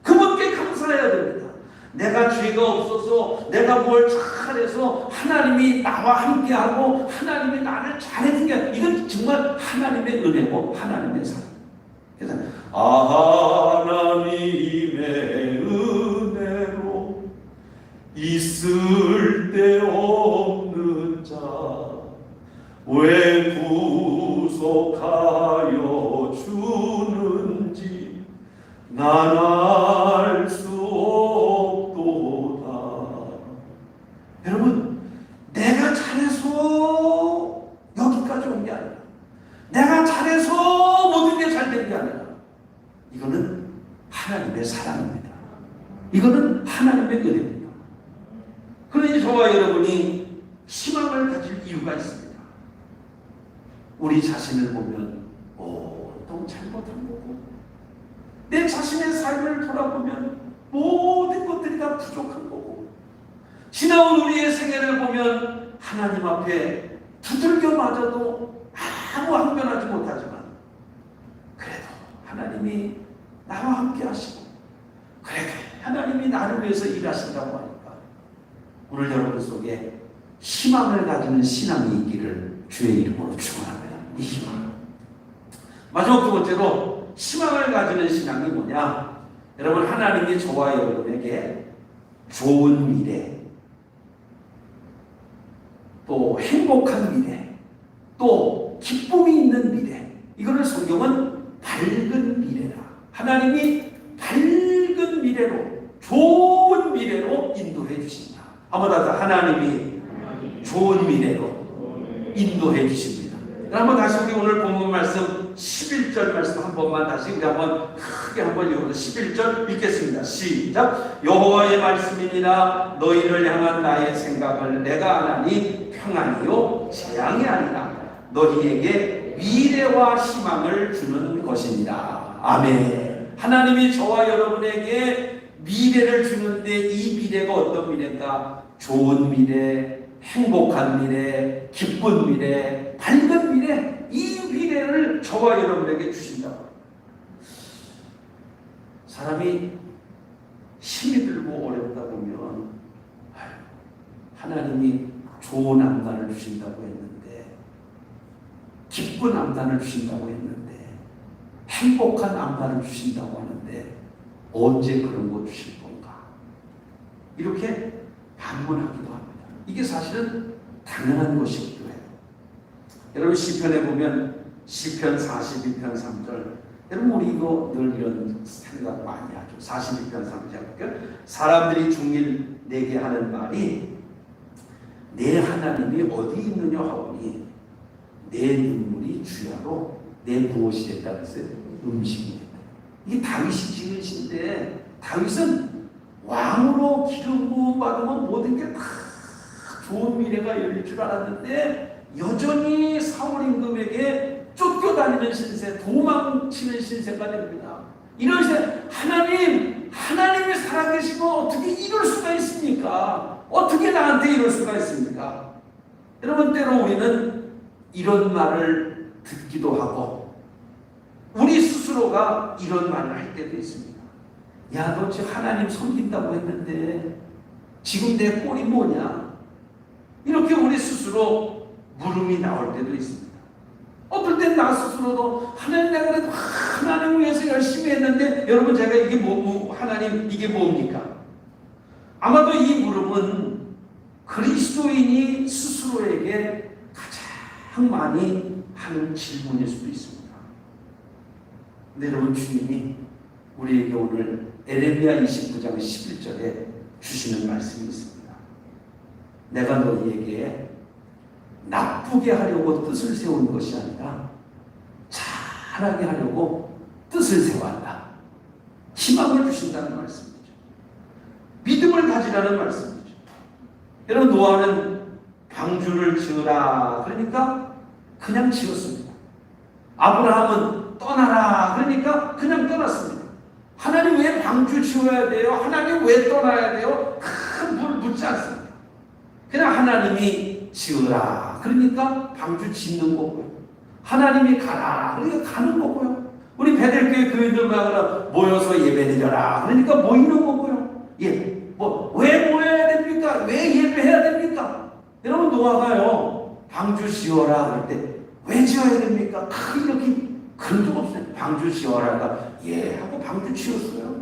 그분께 감사해야 됩니다. 내가 죄가 없어서 내가 뭘 잘해서 하나님이 나와 함께하고 하나님이 나를 잘해준 게 아니라 이건 정말 하나님의 은혜고 하나님의 사랑. 그래서 하나님의 은혜로 있을 데 없는 자 왜 구속하여 주는지 난 알 수 없도다. 여러분, 내가 잘해서 여기까지 온 게 아니라 내가 잘해서 모든 게 잘 된 게 아니라 이거는 하나님의 사랑입니다. 이거는 하나님의 은혜입니다. 그러니 저와 여러분이 희망을 가질 이유가 있습니다. 우리 자신을 보면 너무 잘못한 거고 내 자신의 삶을 돌아보면 모든 것들이 다 부족한 거고 지나온 우리의 생애를 보면 하나님 앞에 두들겨 맞아도 아무 항변하지 못하지만 그래도 하나님이 나와 함께 하시고 그래도 하나님이 나를 위해서 일하신다고 하니까 오늘 여러분 속에 희망을 가지는 신앙이 있기를 주의 이름으로 축원합니다. 이 희망. 마지막 두 번째로 희망을 가지는 신앙이 뭐냐? 여러분, 하나님이 저와 여러분에게 좋은 미래, 또 행복한 미래, 또 기쁨이 있는 미래, 이거를 성경은 밝은 미래라. 하나님이 밝은 미래로, 좋은 미래로 인도해 주신다. 한번 더 하나님이 좋은 미래로 인도해 주십니다. 한번 다시 우리 오늘 본문 말씀 11절 말씀 한 번만 다시 우리 한번 크게 한번 읽어서 11절 읽겠습니다. 시작. 여호와의 말씀이니라 너희를 향한 나의 생각을 내가 아나니 평안이요 재앙이 아니라 너희에게 미래와 희망을 주는 것입니다. 아멘. 하나님이 저와 여러분에게 미래를 주는데 이 미래가 어떤 미래인가? 좋은 미래, 행복한 미래, 기쁜 미래, 밝은 미래, 이 미래를 저와 여러분에게 주신다고. 사람이 힘이 들고 어렵다 보면 하나님이 좋은 암단을 주신다고 했는데, 기쁜 암단을 주신다고 했는데, 행복한 암단을 주신다고 하는데 언제 그런 거 주실 건가? 이렇게 반문하기도 합니다. 이게 사실은 당연한 것이기도 해요. 여러분, 시편에 보면 시편 42편 3절, 여러분 우리 이거 늘 이런 생각 많이 하죠. 42편 3절, 사람들이 중일 내게 하는 말이 내 하나님이 어디 있느냐 하오니 내 눈물이 주야로 내 무엇이 됐다 그랬어요? 음식이 됐다. 이게 다윗이 지은 시인데 다윗은 왕으로 기름 부음 받으면 모든 게 다 좋은 미래가 열릴 줄 알았는데 여전히 사울 임금에게 쫓겨다니는 신세, 도망치는 신세가 됩니다. 이럴 때 하나님이 살아계시고 어떻게 이럴 수가 있습니까? 어떻게 나한테 이럴 수가 있습니까? 여러분, 때로 우리는 이런 말을 듣기도 하고 우리 스스로가 이런 말을 할 때도 있습니다. 야, 너 지금 하나님 섬긴다고 했는데 지금 내 꼴이 뭐냐? 이렇게 우리 스스로 물음이 나올 때도 있습니다. 어떨 땐 나 스스로도 하나님, 내가 그래도 하나님을 위해서 열심히 했는데 여러분, 제가 이게 하나님 이게 뭡니까? 아마도 이 물음은 그리스도인이 스스로에게 가장 많이 하는 질문일 수도 있습니다. 근데 여러분, 주님이 우리에게 오늘 에레미야 29장 11절에 주시는 말씀이 있습니다. 내가 너희에게 나쁘게 하려고 뜻을 세운 것이 아니라 잘하게 하려고 뜻을 세웠다. 희망을 주신다는 말씀이죠. 믿음을 가지라는 말씀이죠. 여러분, 노아는 방주를 지으라 그러니까 그냥 지었습니다. 아브라함은 떠나라 그러니까 그냥 떠났습니다. 하나님 왜 방주 지어야 돼요? 하나님 왜 떠나야 돼요? 큰 물 묻지 않습니다. 그냥 하나님이 지으라 그러니까 방주 짓는 거고요. 하나님이 가라 그러니까 가는 거고요. 우리 베들교회 교인들만 모여서 예배드려라 그러니까 모이는 거고요. 왜 모여야 됩니까? 왜 예배해야 됩니까? 여러분, 노아가요 방주 지어라 그럴 때 왜 지어야 됩니까? 이렇게 그런 적 없어요. 방주 지어라가 하고 방주 지었어요.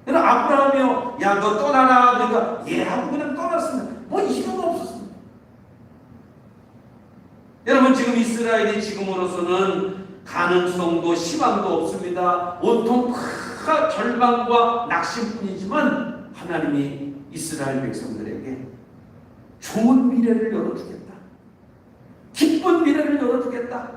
여러분, 아브라함이요, 야 너 떠나라 그러니까 하고 그냥 떠났습니다. 뭐 이유가 없었습니다. 여러분, 지금 이스라엘이 지금으로서는 가능성도 희망도 없습니다. 온통 큰 절망과 낙심뿐이지만 하나님이 이스라엘 백성들에게 좋은 미래를 열어주겠다. 기쁜 미래를 열어주겠다.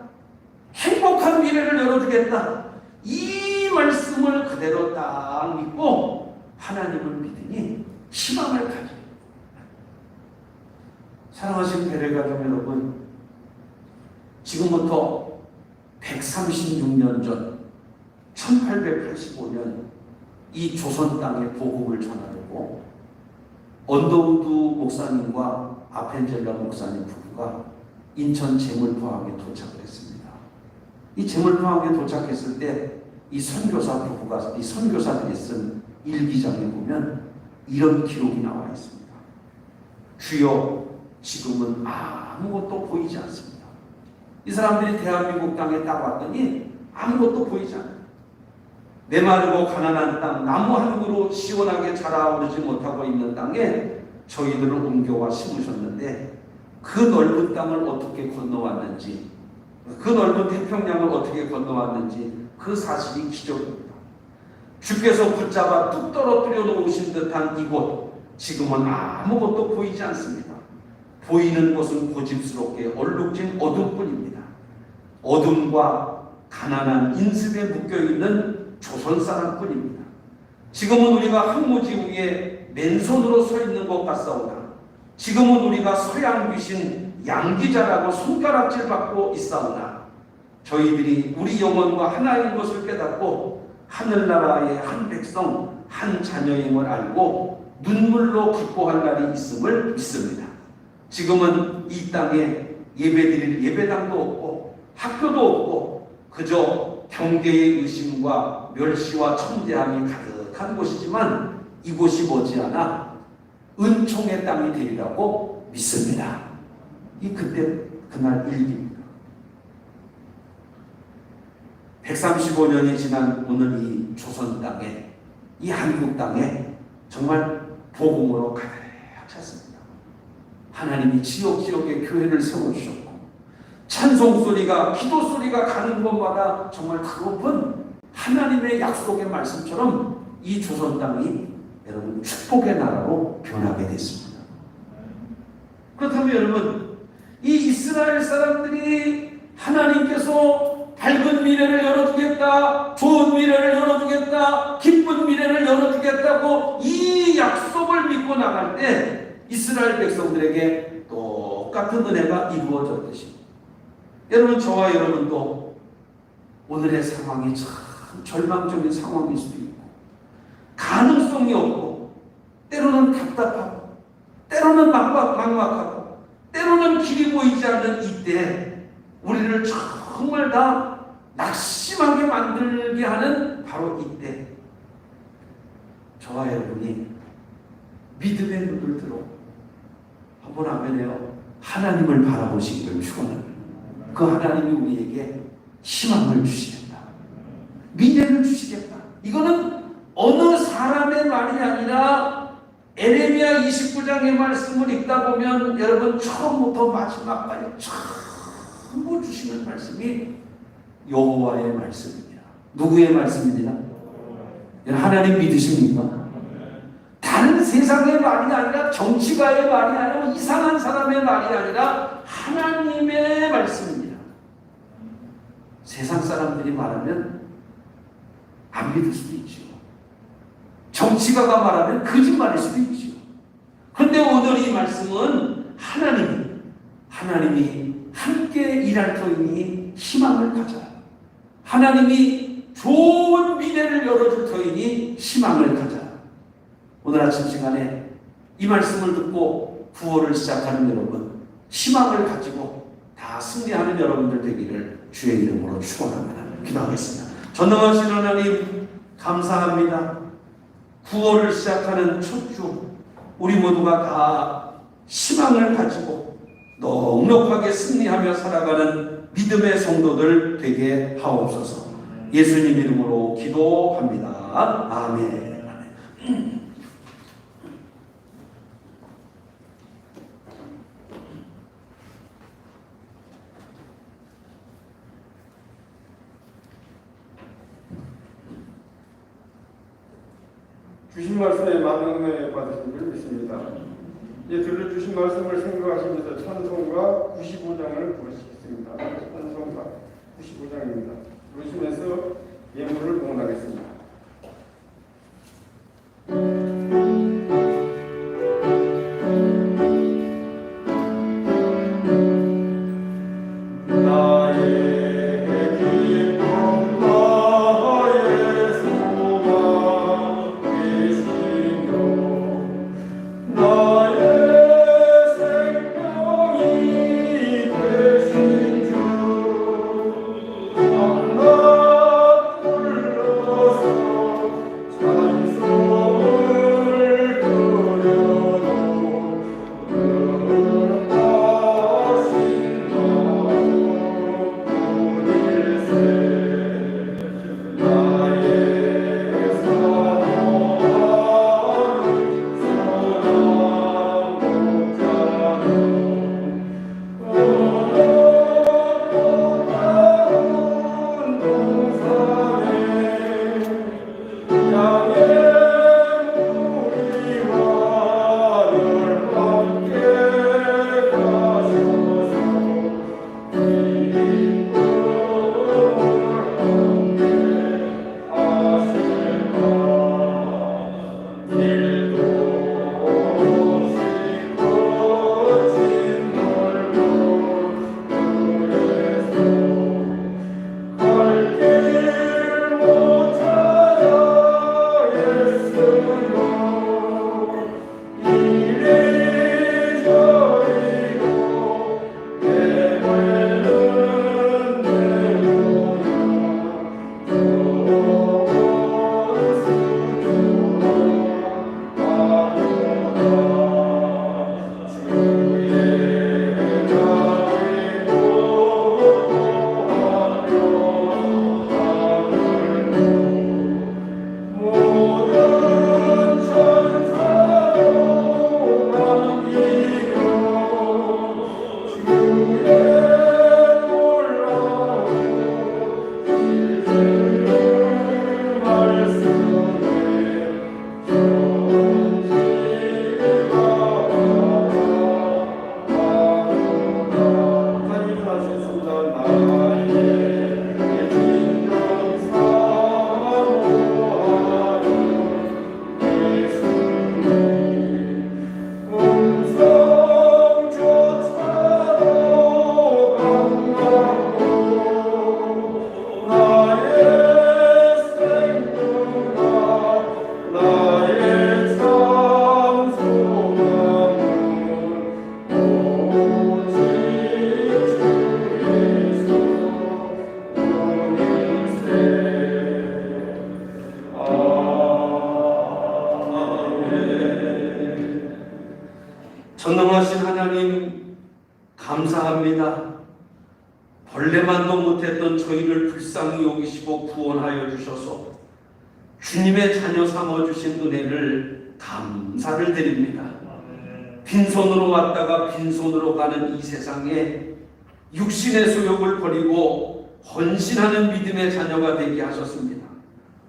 행복한 미래를 열어주겠다. 이 말씀을 그대로 딱 믿고 하나님을 믿으니 희망을 가져요. 사랑하신 베레가족 여러분, 지금부터 136년 전 1885년 이 조선 땅에 복음을 전하려고 언더우드 목사님과 아펜젤라 목사님 부부가 인천 제물포항에 도착을 했습니다. 이 제물포항에 도착했을 때 이 선교사 부부가, 이 선교사들이 쓴 일기장에 보면 이런 기록이 나와 있습니다. 주여, 지금은 아무것도 보이지 않습니다. 이 사람들이 대한민국 땅에 딱 왔더니 아무것도 보이지 않아요. 메마르고 가난한 땅, 나무 한 그루 시원하게 자라오르지 못하고 있는 땅에 저희들을 옮겨와 심으셨는데 그 넓은 땅을 어떻게 건너왔는지, 그 넓은 태평양을 어떻게 건너왔는지 그 사실이 기적입니다. 주께서 붙잡아 뚝 떨어뜨려 놓으신 듯한 이곳, 지금은 아무것도 보이지 않습니다. 보이는 것은 고집스럽게 얼룩진 어둠뿐입니다. 어둠과 가난한 인습에 묶여있는 조선 사람뿐입니다. 지금은 우리가 황무지 위에 맨손으로 서 있는 것 같사오나 지금은 우리가 서양 귀신 양기자라고 손가락질 받고 있사오나 저희들이 우리 영혼과 하나인 것을 깨닫고 하늘나라의 한 백성 한 자녀임을 알고 눈물로 기뻐할 날이 있음을 믿습니다. 지금은 이 땅에 예배드릴 예배당도 없고 학교도 없고 그저 경계의 의심과 멸시와 천대함이 가득한 곳이지만 이곳이 머지않아 은총의 땅이 되리라고 믿습니다. 이 그날 일기입니다. 135년이 지난 오늘 이 조선 땅에, 이 한국 땅에 정말 복음으로 가득 찼습니다. 하나님이 지역지역에 교회를 세워주셨고 찬송 소리가, 기도 소리가 가는 곳마다 정말 높은 하나님의 약속의 말씀처럼 이 조선 땅이 여러분 축복의 나라로 변하게 됐습니다. 그렇다면 여러분, 이 이스라엘 사람들이 하나님께서 밝은 미래를 열어주겠다, 좋은 미래를 열어주겠다, 기쁜 미래를 열어주겠다고 이 약속을 믿고 나갈 때 이스라엘 백성들에게 똑같은 은혜가 이루어졌듯이, 여러분, 저와 여러분도 오늘의 상황이 참 절망적인 상황일 수도 있고, 가능성이 없고, 때로는 답답하고, 때로는 막막하고, 때로는 길이 보이지 않는 이때 우리를 정말 다 낙심하게 만들게 하는 바로 이때, 저와 여러분이 믿음의 눈을 들어 한번 아멘해요. 하나님을 바라보시기를 축원합니다. 그 하나님이 우리에게 희망을 주시겠다, 미래를 주시겠다. 이거는 어느 사람의 말이 아니라 에레미야 29장의 말씀을 읽다 보면 여러분 처음부터 마지막까지 전부 주시는 말씀이 여호와의 말씀입니다. 누구의 말씀입니다? 하나님 믿으십니까? 다른 세상의 말이 아니라, 정치가의 말이 아니라, 이상한 사람의 말이 아니라 하나님의 말씀입니다. 세상 사람들이 말하면 안 믿을 수도 있죠. 정치가가 말하면 거짓말일 수도 있죠. 그런데 오늘 이 말씀은 하나님이 함께 일할 터이니 희망을 가져라. 하나님이 좋은 미래를 열어줄 터이니 희망을 가져라. 오늘 아침 시간에 이 말씀을 듣고 구호를 시작하는 여러분, 희망을 가지고 다 승리하는 여러분들 되기를 주의 이름으로 축원합니다. 기도하겠습니다. 전능하신 하나님, 감사합니다. 구호를 시작하는 첫 주, 우리 모두가 다 희망을 가지고 넉넉하게 승리하며 살아가는 믿음의 성도들 되게 하옵소서. 예수님 이름으로 기도합니다. 아멘. 주신 말씀에 많은 은혜 받으신 줄 믿습니다. 이제 들려주신 말씀을 생각하시면서 찬송가 95장을 부르시겠습니다. 찬송가 95장입니다. 부르시면서 예물을 봉헌하겠습니다. 구원하여 주셔서 주님의 자녀 삼아주신 은혜를 감사를 드립니다. 빈손으로 왔다가 빈손으로 가는 이 세상에 육신의 소욕을 버리고 헌신하는 믿음의 자녀가 되게 하셨습니다.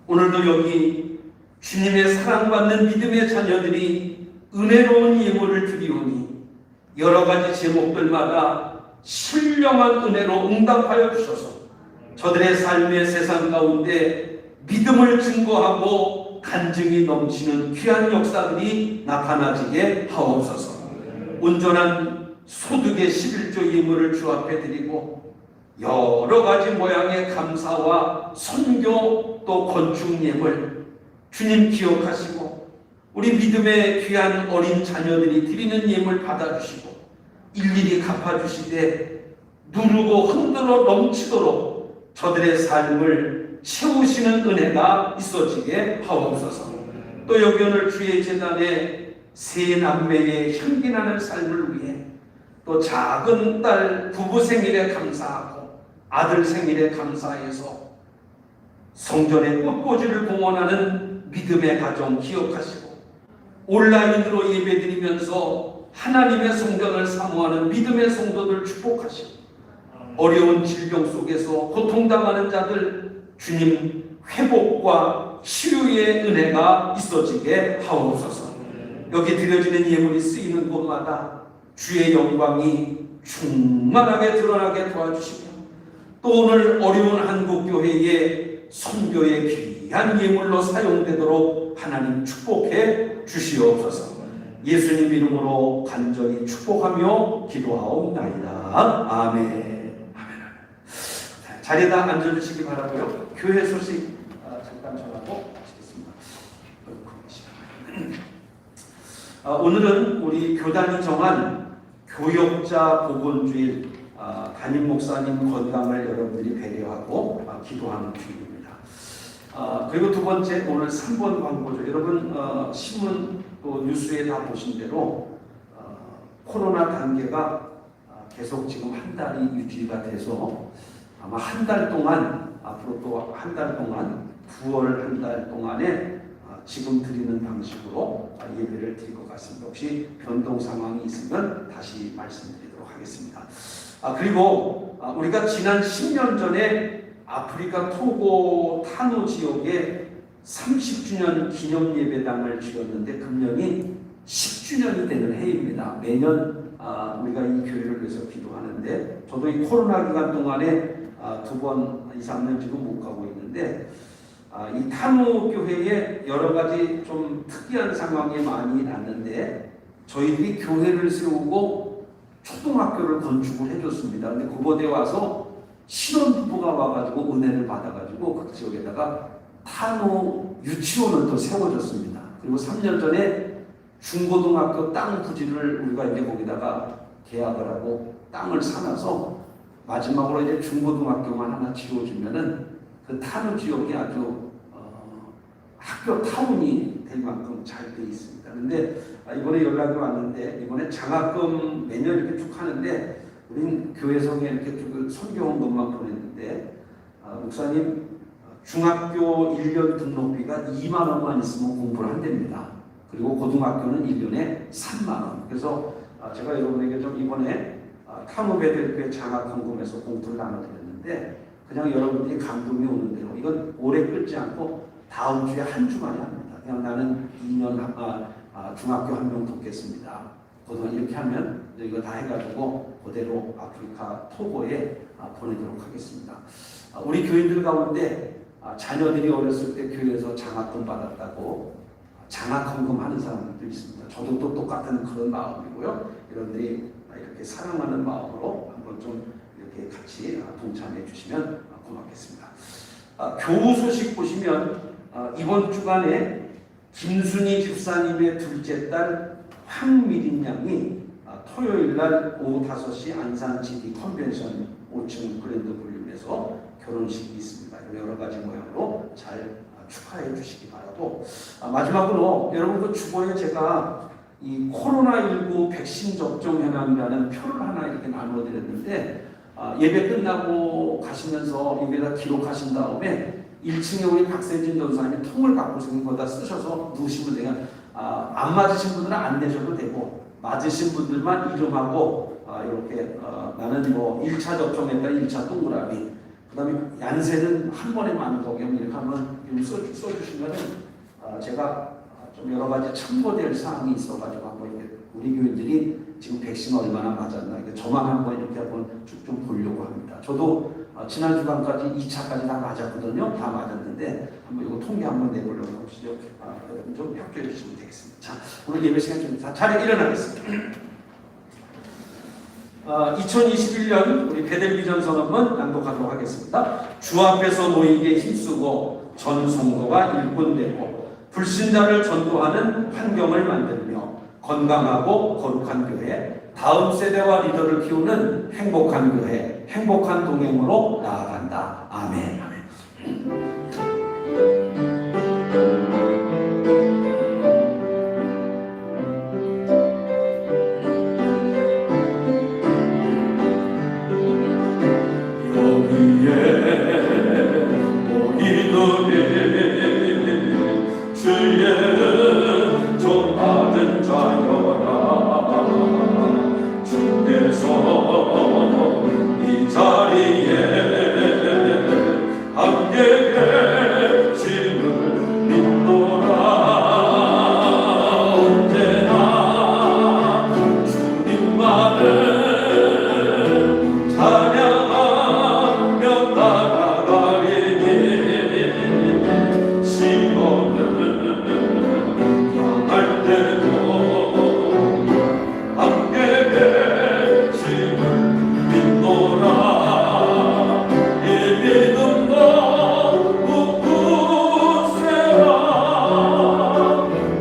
오늘도 여기 주님의 사랑받는 믿음의 자녀들이 은혜로운 예물을 드리오니 여러 가지 제목들마다 신령한 은혜로 응답하여 주셔서 저들의 삶의 세상 가운데 믿음을 증거하고 간증이 넘치는 귀한 역사들이 나타나지게 하옵소서. 온전한 소득의 11조 예물을 주 앞에 드리고 여러 가지 모양의 감사와 선교 또 건축 예물 주님 기억하시고 우리 믿음의 귀한 어린 자녀들이 드리는 예물 받아주시고 일일이 갚아주시되 누르고 흔들어 넘치도록 저들의 삶을 채우시는 은혜가 있어지게 하옵소서. 또 여기 오늘 주의 제단에 세 남매의 향기나는 삶을 위해 또 작은 딸 부부 생일에 감사하고 아들 생일에 감사해서 성전의 꽃꽂이를 봉헌하는 믿음의 가정 기억하시고 온라인으로 예배드리면서 하나님의 성전을 사모하는 믿음의 성도들 축복하시고 어려운 질병 속에서 고통당하는 자들 주님 회복과 치유의 은혜가 있어지게 하옵소서. 여기 드려지는 예물이 쓰이는 곳마다 주의 영광이 충만하게 드러나게 도와주시고 또 오늘 어려운 한국교회의 선교의 귀한 예물로 사용되도록 하나님 축복해 주시옵소서. 예수님 이름으로 간절히 축복하며 기도하옵나이다. 아멘. 자리에다 앉아주시기 바라고요. 교회 소식 잠깐 전하고 마치겠습니다. 오늘은 우리 교단이 정한 교역자 복원주일 담임 목사님 건강을 여러분들이 배려하고 기도하는 주일입니다. 그리고 두 번째 오늘 3번 광고죠. 여러분 신문 또 뉴스에 다 보신 대로 코로나 단계가 계속 지금 한 달이 유지가 돼서 아마 한 달 동안 앞으로 또 한 달 동안 9월 한 달 동안에 지금 드리는 방식으로 예배를 드릴 것 같습니다. 혹시 변동 상황이 있으면 다시 말씀드리도록 하겠습니다. 그리고 우리가 지난 10년 전에 아프리카 토고 타노 지역에 30주년 기념 예배당을 지었는데 금년이 10주년이 되는 해입니다. 매년 우리가 이 교회를 위해서 기도하는데 저도 이 코로나 기간 동안에 2번, 2, 3년 지금 못 가고 있는데 이 타노 교회에 여러 가지 좀 특이한 상황이 많이 났는데 저희들이 교회를 세우고 초등학교를 건축을 해줬습니다. 근데 그곳에 와서 신혼부부가 와가지고 은혜를 받아가지고 그 지역에다가 타노 유치원을 또 세워줬습니다. 그리고 3년 전에 중고등학교 땅 부지를 우리가 이제 거기다가 계약을 하고 땅을 사놔서 마지막으로 이제 중고등학교만 하나 지어주면은 그 타노 지역이 아주 학교 타운이 될 만큼 잘 돼 있습니다. 그런데 이번에 연락이 왔는데 이번에 장학금 매년 이렇게 쭉 하는데 우린 교회성에 이렇게 쭉 선교원금만 보냈는데 목사님 중학교 1년 등록비가 2만 원만 있으면 공부를 한답니다. 그리고 고등학교는 1년에 3만 원. 그래서 제가 여러분에게 좀 이번에 타노베델교회 장학헌금에서 공부를 나눠드렸는데 그냥 여러분들이 감동이 오는 대로 이건 오래 끌지 않고 다음 주에 한 주만에 합니다. 그냥 나는 2년 중학교 한 명 돕겠습니다. 고등학교 이렇게 하면 이거 다 해가지고 그대로 아프리카 토고에 보내도록 하겠습니다. 우리 교인들 가운데 자녀들이 어렸을 때 교회에서 장학금 받았다고 장학헌금 하는 사람들도 있습니다. 저도 또 똑같은 그런 마음이고요. 여러분들이 이렇게 사랑하는 마음으로 한번 좀 이렇게 같이 동참해 주시면 고맙겠습니다. 교우 소식 보시면 이번 주간에 김순희 집사님의 둘째 딸 황미린 양이 토요일 날 오후 5시 안산 GD 컨벤션 5층 그랜드 볼륨에서 결혼식이 있습니다. 여러 가지 모양으로 잘 축하해 주시기 바라고 마지막으로 여러분 그 주보에 제가 이 코로나19 백신 접종 현황이라는 표를 하나 이렇게 나누어 드렸는데 예배 끝나고 가시면서 여기다 기록하신 다음에 1층에 우리 박세진 전사님이 통을 갖고 있는 거다 쓰셔서 누우시면 돼요. 안 맞으신 분들은 안 내셔도 되고, 맞으신 분들만 이름하고 이렇게 나는 뭐 1차 접종했다 1차 동그라미, 그 다음에 얀센은 한 번에 맞는 거경 이렇게 한번 써주시면은 제가 좀 여러 가지 참고될 사항이 있어가지고 한번 이렇게 우리 교인들이 지금 백신 얼마나 맞았나 이게 저만 한번 이렇게 한번 쭉 좀 보려고 합니다. 저도 지난 주간까지 2차까지 다 맞았거든요. 다 맞았는데 한번 이거 통계 한번 내보려고 하시죠. 여러분 좀 협조해 주시면 되겠습니다. 자, 오늘 예배 시간 좀 자리에 일어나겠습니다. 2021년 우리 베델비전 선언문 낭독하도록 하겠습니다. 주 앞에서 모이게 힘쓰고 전 성도가 일꾼되고 불신자를 전도하는 환경을 만들며 건강하고 거룩한 교회, 다음 세대와 리더를 키우는 행복한 교회, 행복한 동행으로 나아간다. 아멘. 이 자리에 함께 계심을 믿노라. 언제나 주님만을 찬양하며 따라가리니 시험을 당할 때도 함께 계심을 믿노라. 이 믿음도 굳세라.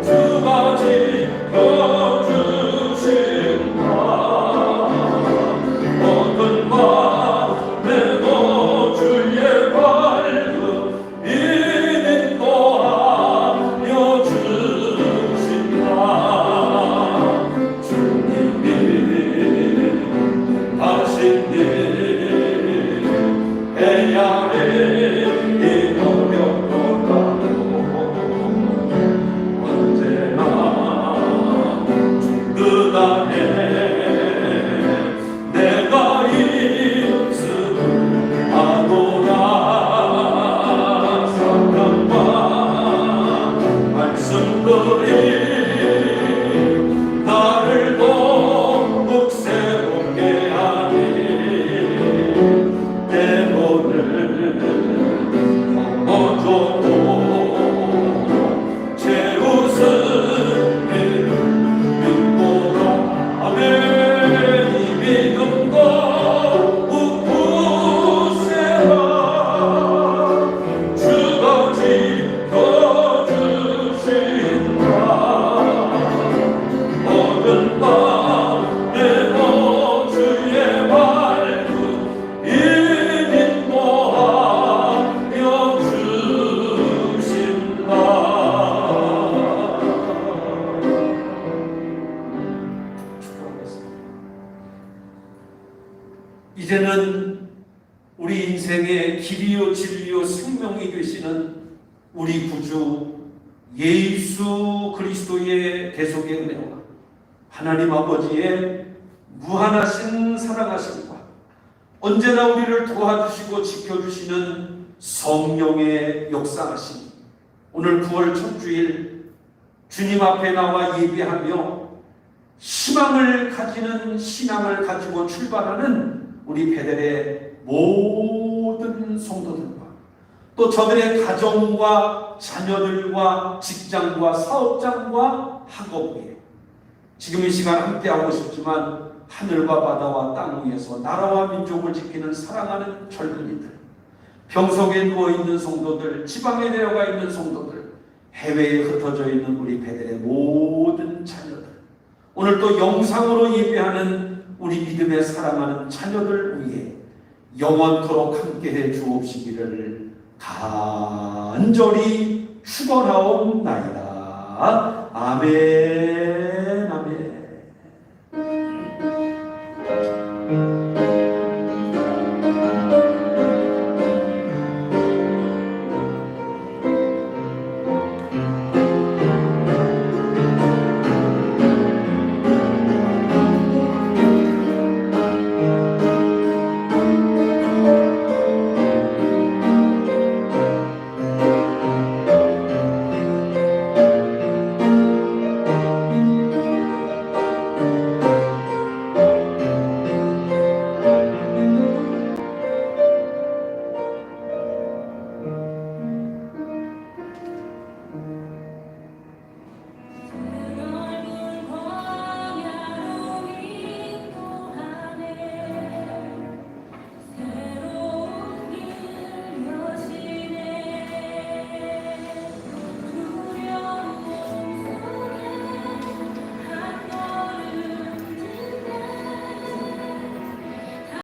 주가 지켜주신다. 모든 밤에도 주의 밝음 이 인도하여 주신다. 주님이 하신 일 해야 해. 이 노력보다도 언제나 그 안에 내가 있음을 아노라. 사랑과 말씀들이 나를 더욱 새롭게 하니 때로는 넘어져도 제 웃음을 믿노라. 아멘. 이 믿음도 굳세라. 주가 지켜주신다. 모든 밤에도 주의 밝음 이 인도하여 주신다. 이제는 우리 인생의 길이요 진리요 생명이 되시는 우리 구주 예수 그리스도의 대속의 은혜와 하나님 아버지의 무한하신 사랑하심과 언제나 우리를 도와주시고 지켜주시는 성령의 역사하심, 오늘 9월 첫 주일 주님 앞에 나와 예배하며 희망을 가지는 신앙을 가지고 출발하는 우리 베델의 모든 성도들과 또 저들의 가정과 자녀들과 직장과 사업장과 학업에 지금 이 시간 함께하고 싶지만 하늘과 바다와 땅 위에서 나라와 민족을 지키는 사랑하는 젊은이들, 병석에 누워있는 성도들, 지방에 내려가 있는 성도들, 해외에 흩어져 있는 우리 베델의 모든 자녀들, 오늘 또 영상으로 예배하는 우리 믿음에 사랑하는 자녀들 위해 영원토록 함께해 주옵시기를 간절히 축원하옵나이다. 아멘. 아멘.